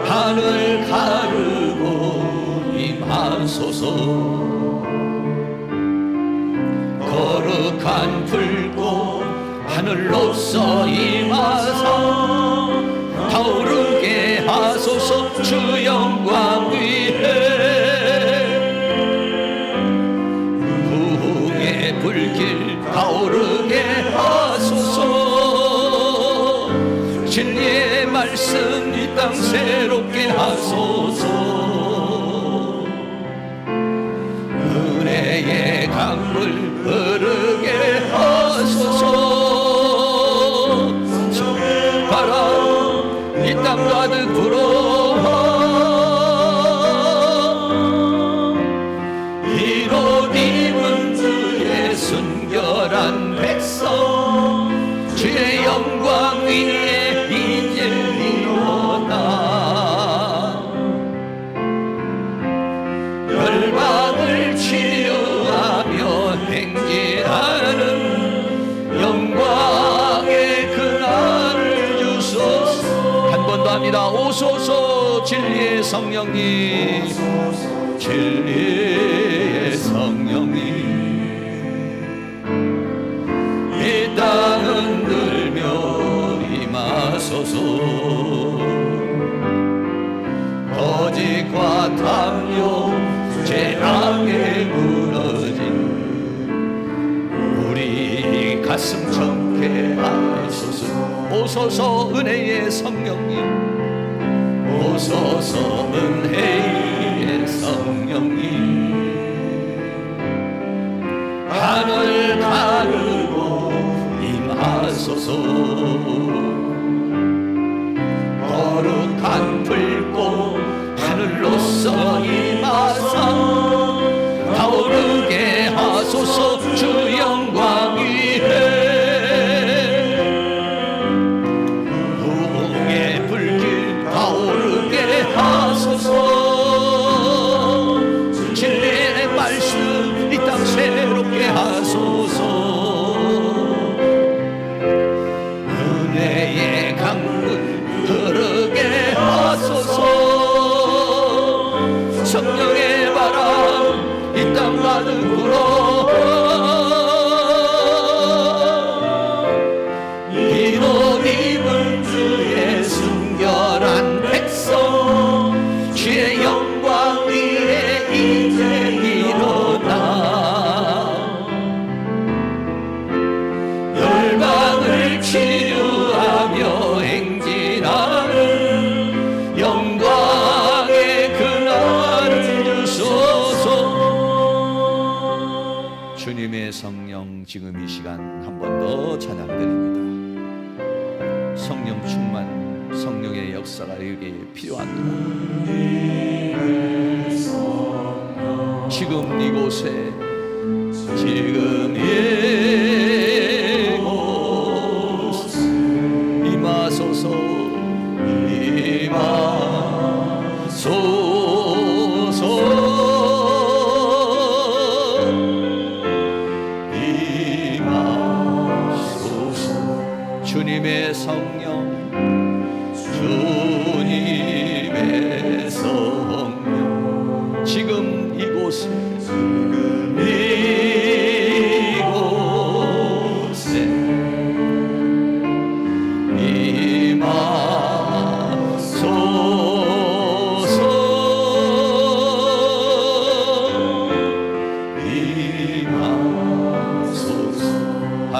하늘 가르고 임하소서. 거룩한 불꽃 하늘로서 임하사 타오르게 하소서. 주 영광 위에 부흥의 불길 타오르게 하소서. 진리의 말씀 이 땅 새롭게 하소서. 은혜의 강물 흐르게 하소서. 바람 이 땅 가득 불어 이로 입은 주의 순결한 백성, 주의 영광 위에 이제 일어나 열방을 치유하며 행진하는 영광의 그날을 주소서. 한 번 더 합니다. 오소서 진리의 성령님, 진리의 성령님, 이 땅 흔들며 임하소서. 거짓과 탐욕 죄악에 무너진 우리 가슴 정케 하소서. 오소서 은혜의 성령님, 오소서 은혜의 성령님, 하늘 가르고 임하소서. 거룩한 불꽃 하늘로서 임하사 타오르게 하소서. 주 영광 위에 부흥의 불길 타오르게 하소서. 진리의 말씀 이 땅 새롭게 하소서. 은혜의 강물 흐르게 하소서. 성령의 바람 이 땅 가득 불어 이로 입은 주의 순결한 백성, 주의 영광 위에 이제 일어나 열방을 치유하며 행진하는 영광의 그날을 주소서. 주님의 성령, 지금 이 시간 한 번 더 찬양드립니다. 성령 충만, 성령의 역사가 여기에 필요합니다. 지금 이곳에, 지금 이곳 임하소서. 주님의 성령, 주님의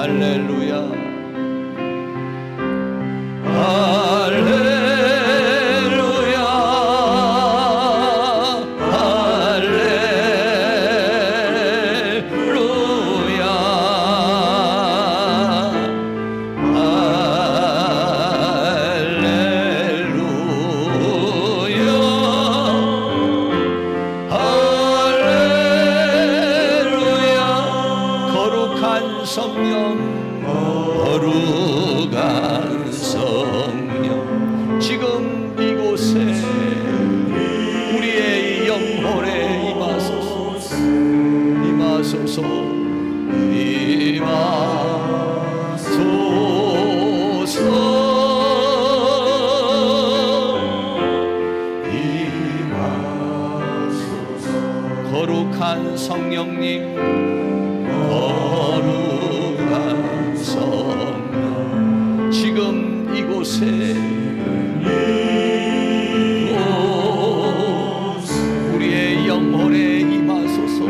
할렐루야 할렐루야 성령 거룩한 성령 지금 이곳에 우리의 영혼에 임하소서 임하소서 임하소서 거룩한 성령님 거룩한 성령 지금 이곳에 우리의 영혼에 임하소서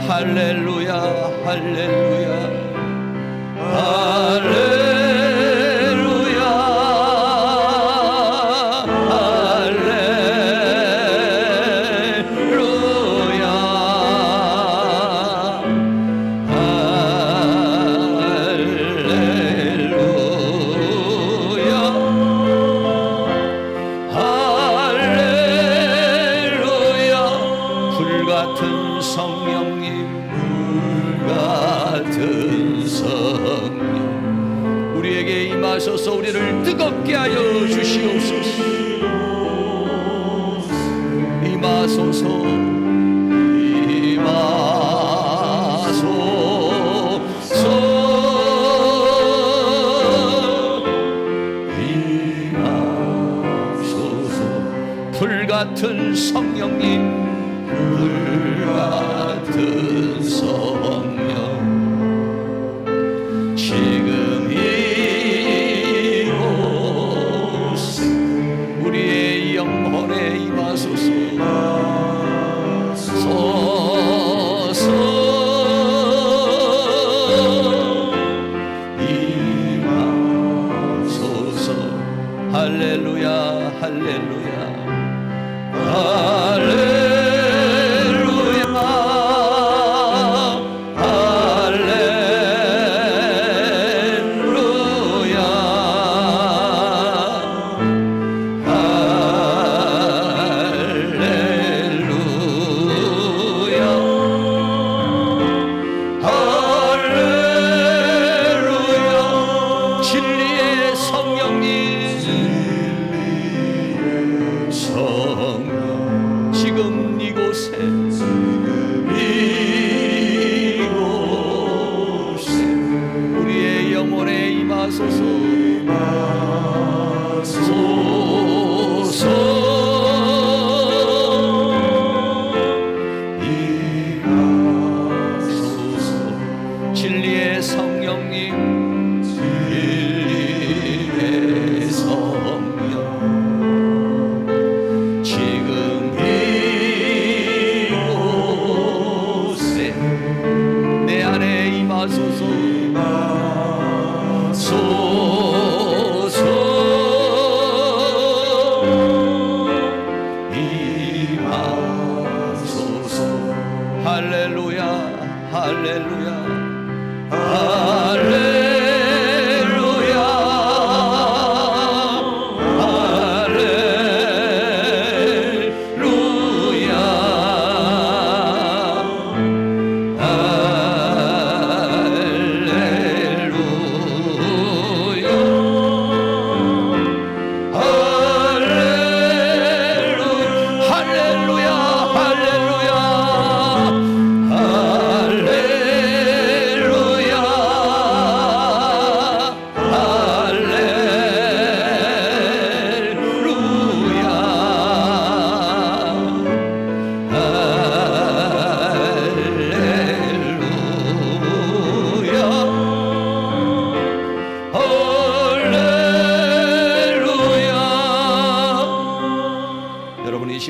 할렐루야 할렐루야 할렐루야 불같은 성령님 불같은 성령 우리에게 임하셔서 우리를 뜨겁게 하여 주시옵소서 임하소서 불같은 성령님 불같은 성령 지금 이곳에 우리의 영혼에 임하소서 임하소서 할렐루야 할렐루야 할렐루야 할렐루야 할렐루야 진리의 성령님 성령 지금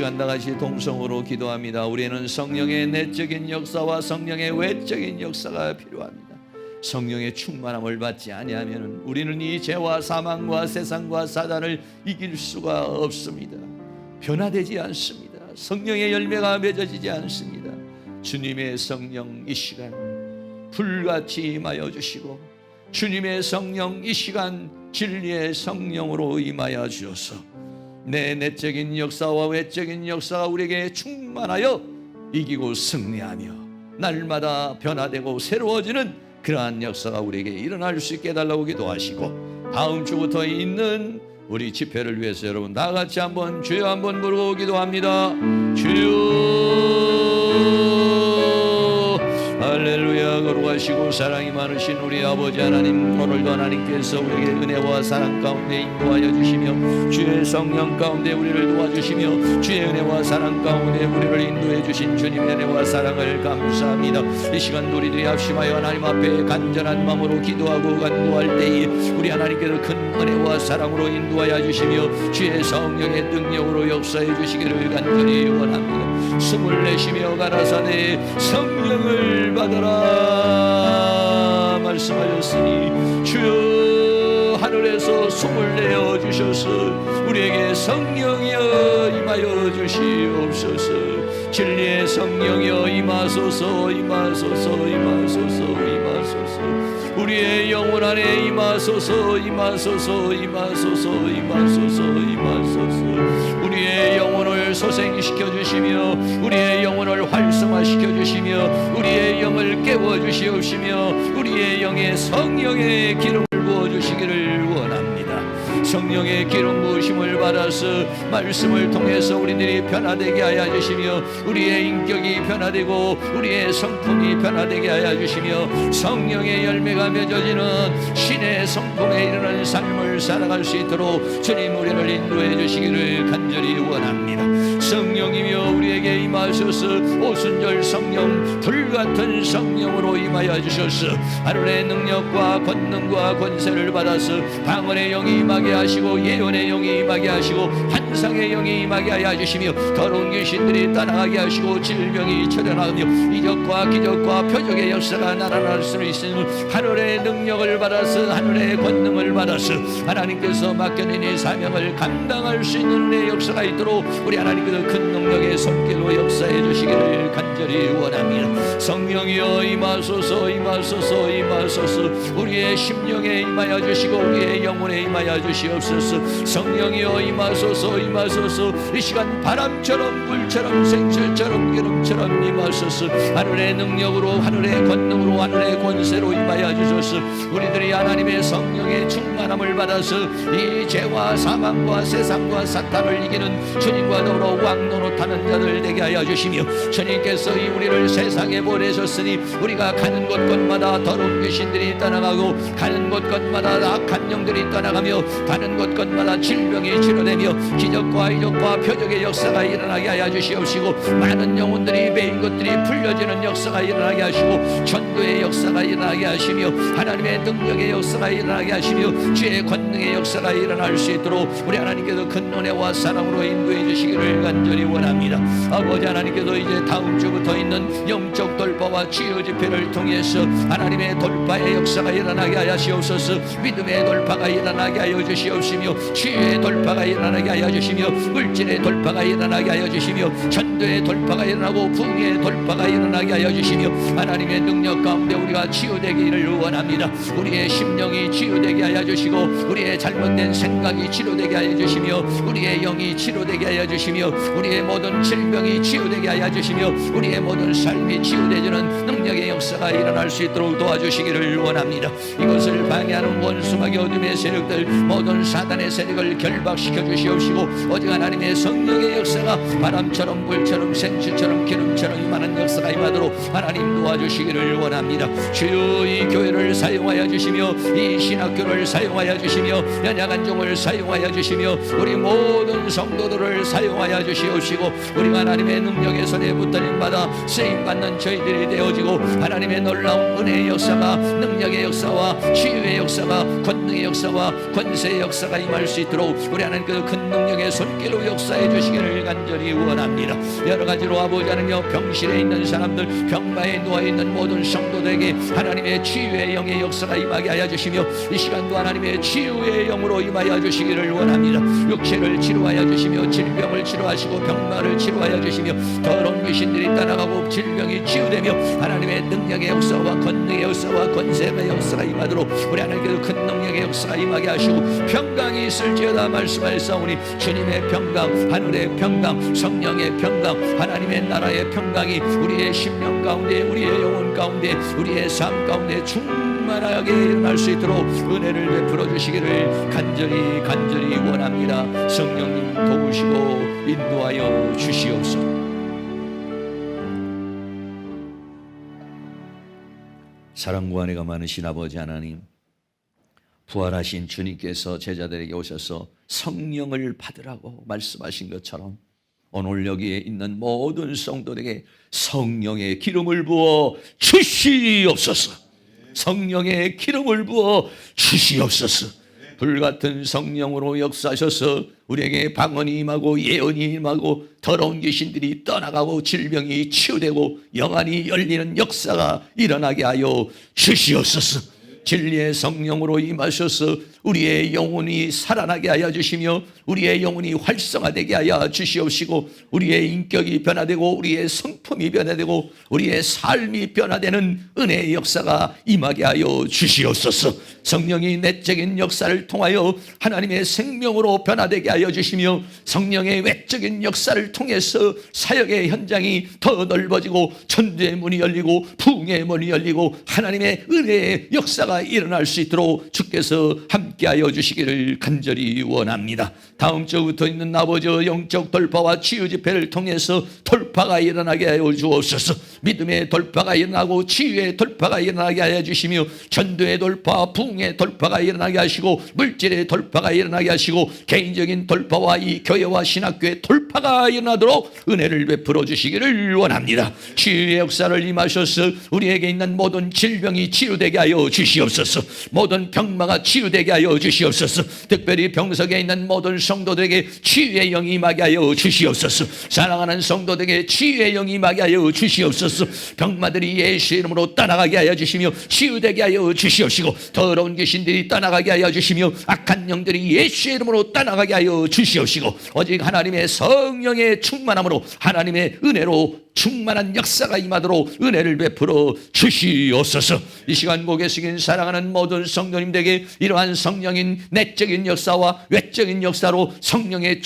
시간 다같이 동성으로 기도합니다. 우리는 성령의 내적인 역사와 성령의 외적인 역사가 필요합니다. 성령의 충만함을 받지 아니하면 우리는 이 죄와 사망과 세상과 사단을 이길 수가 없습니다. 변화되지 않습니다. 성령의 열매가 맺어지지 않습니다. 주님의 성령 이 시간 불같이 임하여 주시고, 주님의 성령 이 시간 진리의 성령으로 임하여 주셔서 내 내적인 역사와 외적인 역사가 우리에게 충만하여 이기고 승리하며 날마다 변화되고 새로워지는 그러한 역사가 우리에게 일어날 수 있게 해달라고 기도하시고, 다음 주부터 있는 우리 집회를 위해서 여러분 다 같이 한번 주여 한번 부르고 기도합니다. 주여 할렐루야. 거룩하시고 사랑이 많으신 우리 아버지 하나님, 오늘도 하나님께서 우리에게 은혜와 사랑 가운데 인도하여 주시며 주의 성령 가운데 우리를 도와주시며 주의 은혜와 사랑 가운데 우리를 인도해 주신 주님의 은혜와 사랑을 감사합니다. 이 시간 우리들이 합심하여 하나님 앞에 간절한 마음으로 기도하고 간구할 때에 우리 하나님께서 큰 은혜와 사랑으로 인도하여 주시며 주의 성령의 능력으로 역사해 주시기를 간절히 원합니다. 숨을 내쉬며 가라사대 성령을 받아라 말씀하셨으니 주여 하늘에서 숨을 내어 주셔서 우리에게 성령이여 임하여 주시옵소서. 진리의 성령이여 임하소서, 임하소서, 임하소서, 임하소서. 우리의 영혼 안에 임하소서, 임하소서, 임하소서, 임하소서, 임하소서. 우리의 영혼을 소생시켜 주시며 우리의 영혼을 활성화시켜 주시며 우리의 영을 깨워 주시옵시며 우리의 영에 성령의 기름을 부어 주시기를 원합니다. 성령의 기름 부으심을 받아서 말씀을 통해서 우리들이 변화되게 하여 주시며 우리의 인격이 변화되고 우리의 성품이 변화되게 하여 주시며 성령의 열매가 맺어지는 신의 성품에 이르는 삶을 살아갈 수 있도록 주님 우리를 인도해 주시기를 간절히 원합니다. 성령이며 우리에게 임하셔서 오순절 성령 불같은 성령으로 임하여 주셔서 하늘의 능력과 권능과 권세를 받아서 방언의 영이 임하게 하시고 예언의 영이 임하게 하시고 환상의 영이 임하게 하여 주시며 더러운 귀신들이 떠나가게 하시고 질병이 처단하며 이적과 기적과 표적의 역사가 나타날 수 있으니 하늘의 능력을 받아서 하늘의 권능을 받아서 하나님께서 맡겨진 이 사명을 감당할 수 있는 내 역사가 있도록 우리 하나님께서 큰 능력의 손길로 역사해 주시기를 간절히 원합니다. 성령이여 임하소서, 임하소서, 임하소서. 우리의 심령에 임하여 주시고 우리의 영혼에 임하여 주시옵소서. 성령이여 임하소서, 임하소서. 이 시간 바람처럼 불처럼 생철처럼 기름처럼 임하소서. 하늘의 능력으로 하늘의 권능으로 하늘의 권세로 임하여 주소서. 우리들이 하나님의 성령의 충만함을 받아서 이 죄와 사망과 세상과 사탄을 이기는 주님과 더불어 왕노릇하는 자들 되게 하여 주시며 주님께서 이 우리를 세상에 보내셨으니 우리가 가는 곳곳마다 더러운 귀신들이 떠나가고 가는 곳곳마다 악한 영들이 떠나가며 가는 곳곳마다 질병이 치료되며 기적과 이적과 표적의 역사가 일어나게 하여 주시옵시고 많은 영혼들이 매인 것들이 풀려지는 역사가 일어나게 하시고 전도의 역사가 일어나게 하시며 하나님의 능력의 역사가 일어나게 하시며 주의 권능의 역사가 일어날 수 있도록 우리 하나님께서 큰 은혜와 사랑으로 인도해 주시기를 간절히 원합니다. 아버지 하나님께서 이제 다음 주부터 있는 영적 돌파와 치유 집회를 통해서 하나님의 돌파의 역사가 일어나게 하시옵소서. 믿음의 돌파가 일어나게 하여 주시옵시며 치유의 돌파가 일어나게 하여 주시며 물질의 돌파가 일어나게 하여 주시며 전도의 돌파가 일어나고 부흥의 돌파가 일어나게 하여 주시며 하나님의 능력 가운데 우리가 치유되기를 원합니다. 우리의 심령이 치유되게 하여 주시고 우리의 잘못된 생각이 치료되게 하여 주시며 우리의 영이 치료되게 하여 주시며 우리의 모든 질병이 치유되게 하여 주시며 우리의 모든 삶이 치유되는 능력의 역사가 일어날 수 있도록 도와주시기를 원합니다. 이것을 방해하는 원수마귀 어둠의 세력들 모든 사단의 세력을 결박시켜 주시옵시고 오직 하나님의 성령의 역사가 바람처럼 불처럼 생수처럼 기름처럼 임하는 역사가 임하도록 하나님 도와주시기를 원합니다. 주여 이 교회를 사용하여 주시며 이 신학교를 사용하여 주시며 연약한 종을 사용하여 주시며 우리 모든 성도들을 사용하여 주시옵시고 우리가 하나님의 능력의 손에 붙들림받아 쓰임받는 저희들이 되어지고 하나님의 놀라운 은혜의 역사가, 능력의 역사와 치유의 역사가, 권능의 역사와 권세의 역사가 임할 수 있도록 우리 하나님 그 큰 능력의 손길로 역사해 주시기를 간절히 원합니다. 여러 가지로 아버지 하나님여, 병실에 있는 사람들, 병마에 누워있는 모든 성도들에게 하나님의 치유의 영의 역사가 임하게 하여 주시며 이 시간도 하나님의 치유의 영으로 임하여 주시기를 원합니다. 육체를 치료하여 주시며 질병을 치료하시고 병마를 치료하여 주시며 더러운 귀신들이 떠나가고 질병이 치유되며 하나님의 능력의 역사와 권능의 역사와 권세의 역사가 임하도록 우리 하나님께서 큰 능력의 역사가 임하게 하시고 평강이 있을지어다 말씀하셨사오니 주님의 평강, 하늘의 평강, 성령의 평강, 하나님의 나라의 평강이 우리의 심령 가운데, 우리의 영혼 가운데, 우리의 삶 가운데 충만하게 일어날 수 있도록 은혜를 베풀어 주시기를 간절히 원합니다. 성령님 도우시고 인도하여 주시옵소서. 사랑과 은혜가 많으신 아버지 하나님, 부활하신 주님께서 제자들에게 오셔서 성령을 받으라고 말씀하신 것처럼 오늘 여기에 있는 모든 성도들에게 성령의 기름을 부어 주시옵소서. 성령의 기름을 부어 주시옵소서. 불같은 성령으로 역사하셔서 우리에게 방언이 임하고 예언이 임하고 더러운 귀신들이 떠나가고 질병이 치유되고 영안이 열리는 역사가 일어나게 하여 주시옵소서. 진리의 성령으로 임하셔서 우리의 영혼이 살아나게 하여 주시며 우리의 영혼이 활성화되게 하여 주시옵시고 우리의 인격이 변화되고 우리의 성품이 변화되고 우리의 삶이 변화되는 은혜의 역사가 임하게 하여 주시옵소서. 성령이 내적인 역사를 통하여 하나님의 생명으로 변화되게 하여 주시며 성령의 외적인 역사를 통해서 사역의 현장이 더 넓어지고 천주의 문이 열리고 부흥의 문이 열리고 하나님의 은혜의 역사가 일어날 수 있도록 주께서 함께하여 주시기를 간절히 원합니다. 다음 주부터 있는 아버지의 영적 돌파와 치유 집회를 통해서 돌파가 일어나게 하여 주옵소서. 믿음의 돌파가 일어나고 치유의 돌파가 일어나게 하여 주시며 전도의 돌파, 부흥의 돌파가 일어나게 하시고 물질의 돌파가 일어나게 하시고 개인적인 돌파와 이 교회와 신학교의 돌파가 일어나도록 은혜를 베풀어 주시기를 원합니다. 치유의 역사를 임하셔서 우리에게 있는 모든 질병이 치유되게 하여 주시옵소서. 모든 병마가 치유되게 하여 주시옵소서. 특별히 병석에 있는 모든 성도들에게 치유의 영이 임하게 하여 주시옵소서. 사랑하는 성도들에게 치유의 영이 임하게 하여 주시옵소서. 병마들이 예수의 이름으로 떠나가게 하여 주시며 치유되게 하여 주시옵시고 더러운 귀신들이 떠나가게 하여 주시며 악한 영들이 예수의 이름으로 떠나가게 하여 주시옵시고 오직 하나님의 성령의 충만함으로 하나님의 은혜로 충만한 역사가 임하도록 은혜를 베풀어 주시옵소서. 이 시간 고개 숙인 사랑하는 모든 성도님들에게 이러한 성령인 내적인 역사와 외적인 역사로 성령의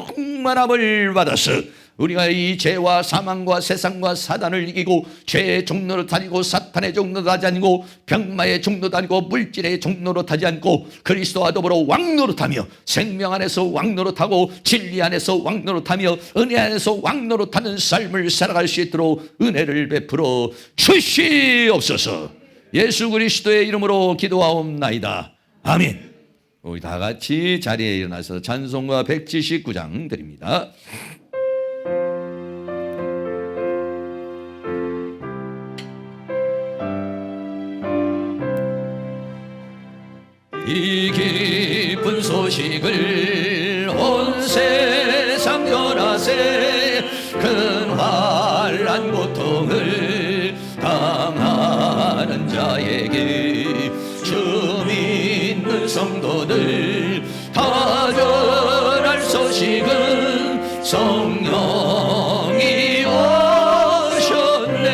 충만함을 받아서 우리가 이 죄와 사망과 세상과 사단을 이기고 죄의 종로로 다니고 사탄의 종로로 타지 않고 병마의 종로로 다니고 물질의 종로로 타지 않고 그리스도와 더불어 왕노로 타며 생명 안에서 왕노로 타고 진리 안에서 왕노로 타며 은혜 안에서 왕노로 타는 삶을 살아갈 수 있도록 은혜를 베풀어 주시옵소서. 예수 그리스도의 이름으로 기도하옵나이다. 아멘. 우리 다 같이 자리에 일어나서 찬송가 179장 드립니다. 이 기쁜 소식을 온 세상 전하세. 큰 환난 고통을 당하는 자에게 주 믿는 성도들 다 전할 소식은 성령이 오셨네.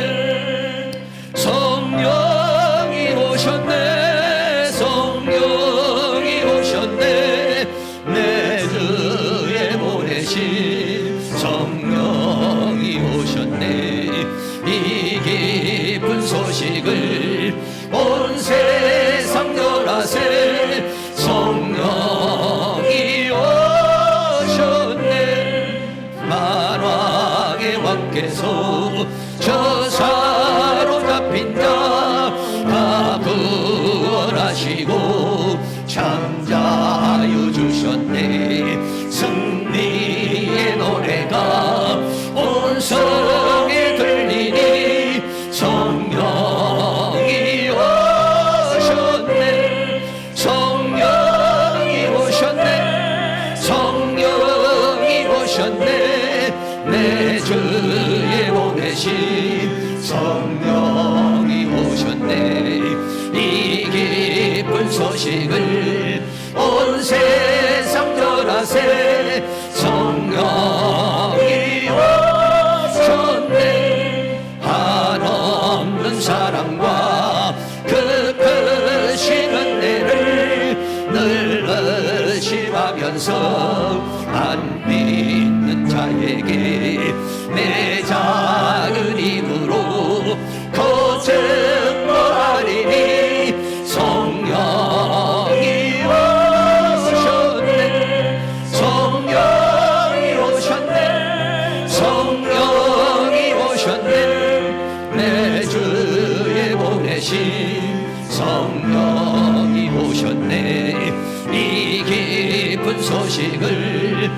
성령이 오셨네. 내 주에 보내신 성령이 오셨네. 이 기쁜 소식을 온 세상 전하세. 성령이 오셨네. 만왕의 왕께서 저 사로잡힌 자 다 구원하시고 참 자유 주셨네. 승리의 노래가 온 성에 들려 자세 성령이 오셨네. 한없는 사랑과 그 크신 은혜를 늘 의심하면서 안 믿는 자에게 내 작은 힘으로 거듭하리니 성령이 오셨네. 성령이 오셨네. 성령이 오셨네. 내 주에 보내신 성령이 오셨네. 이 깊은 소식을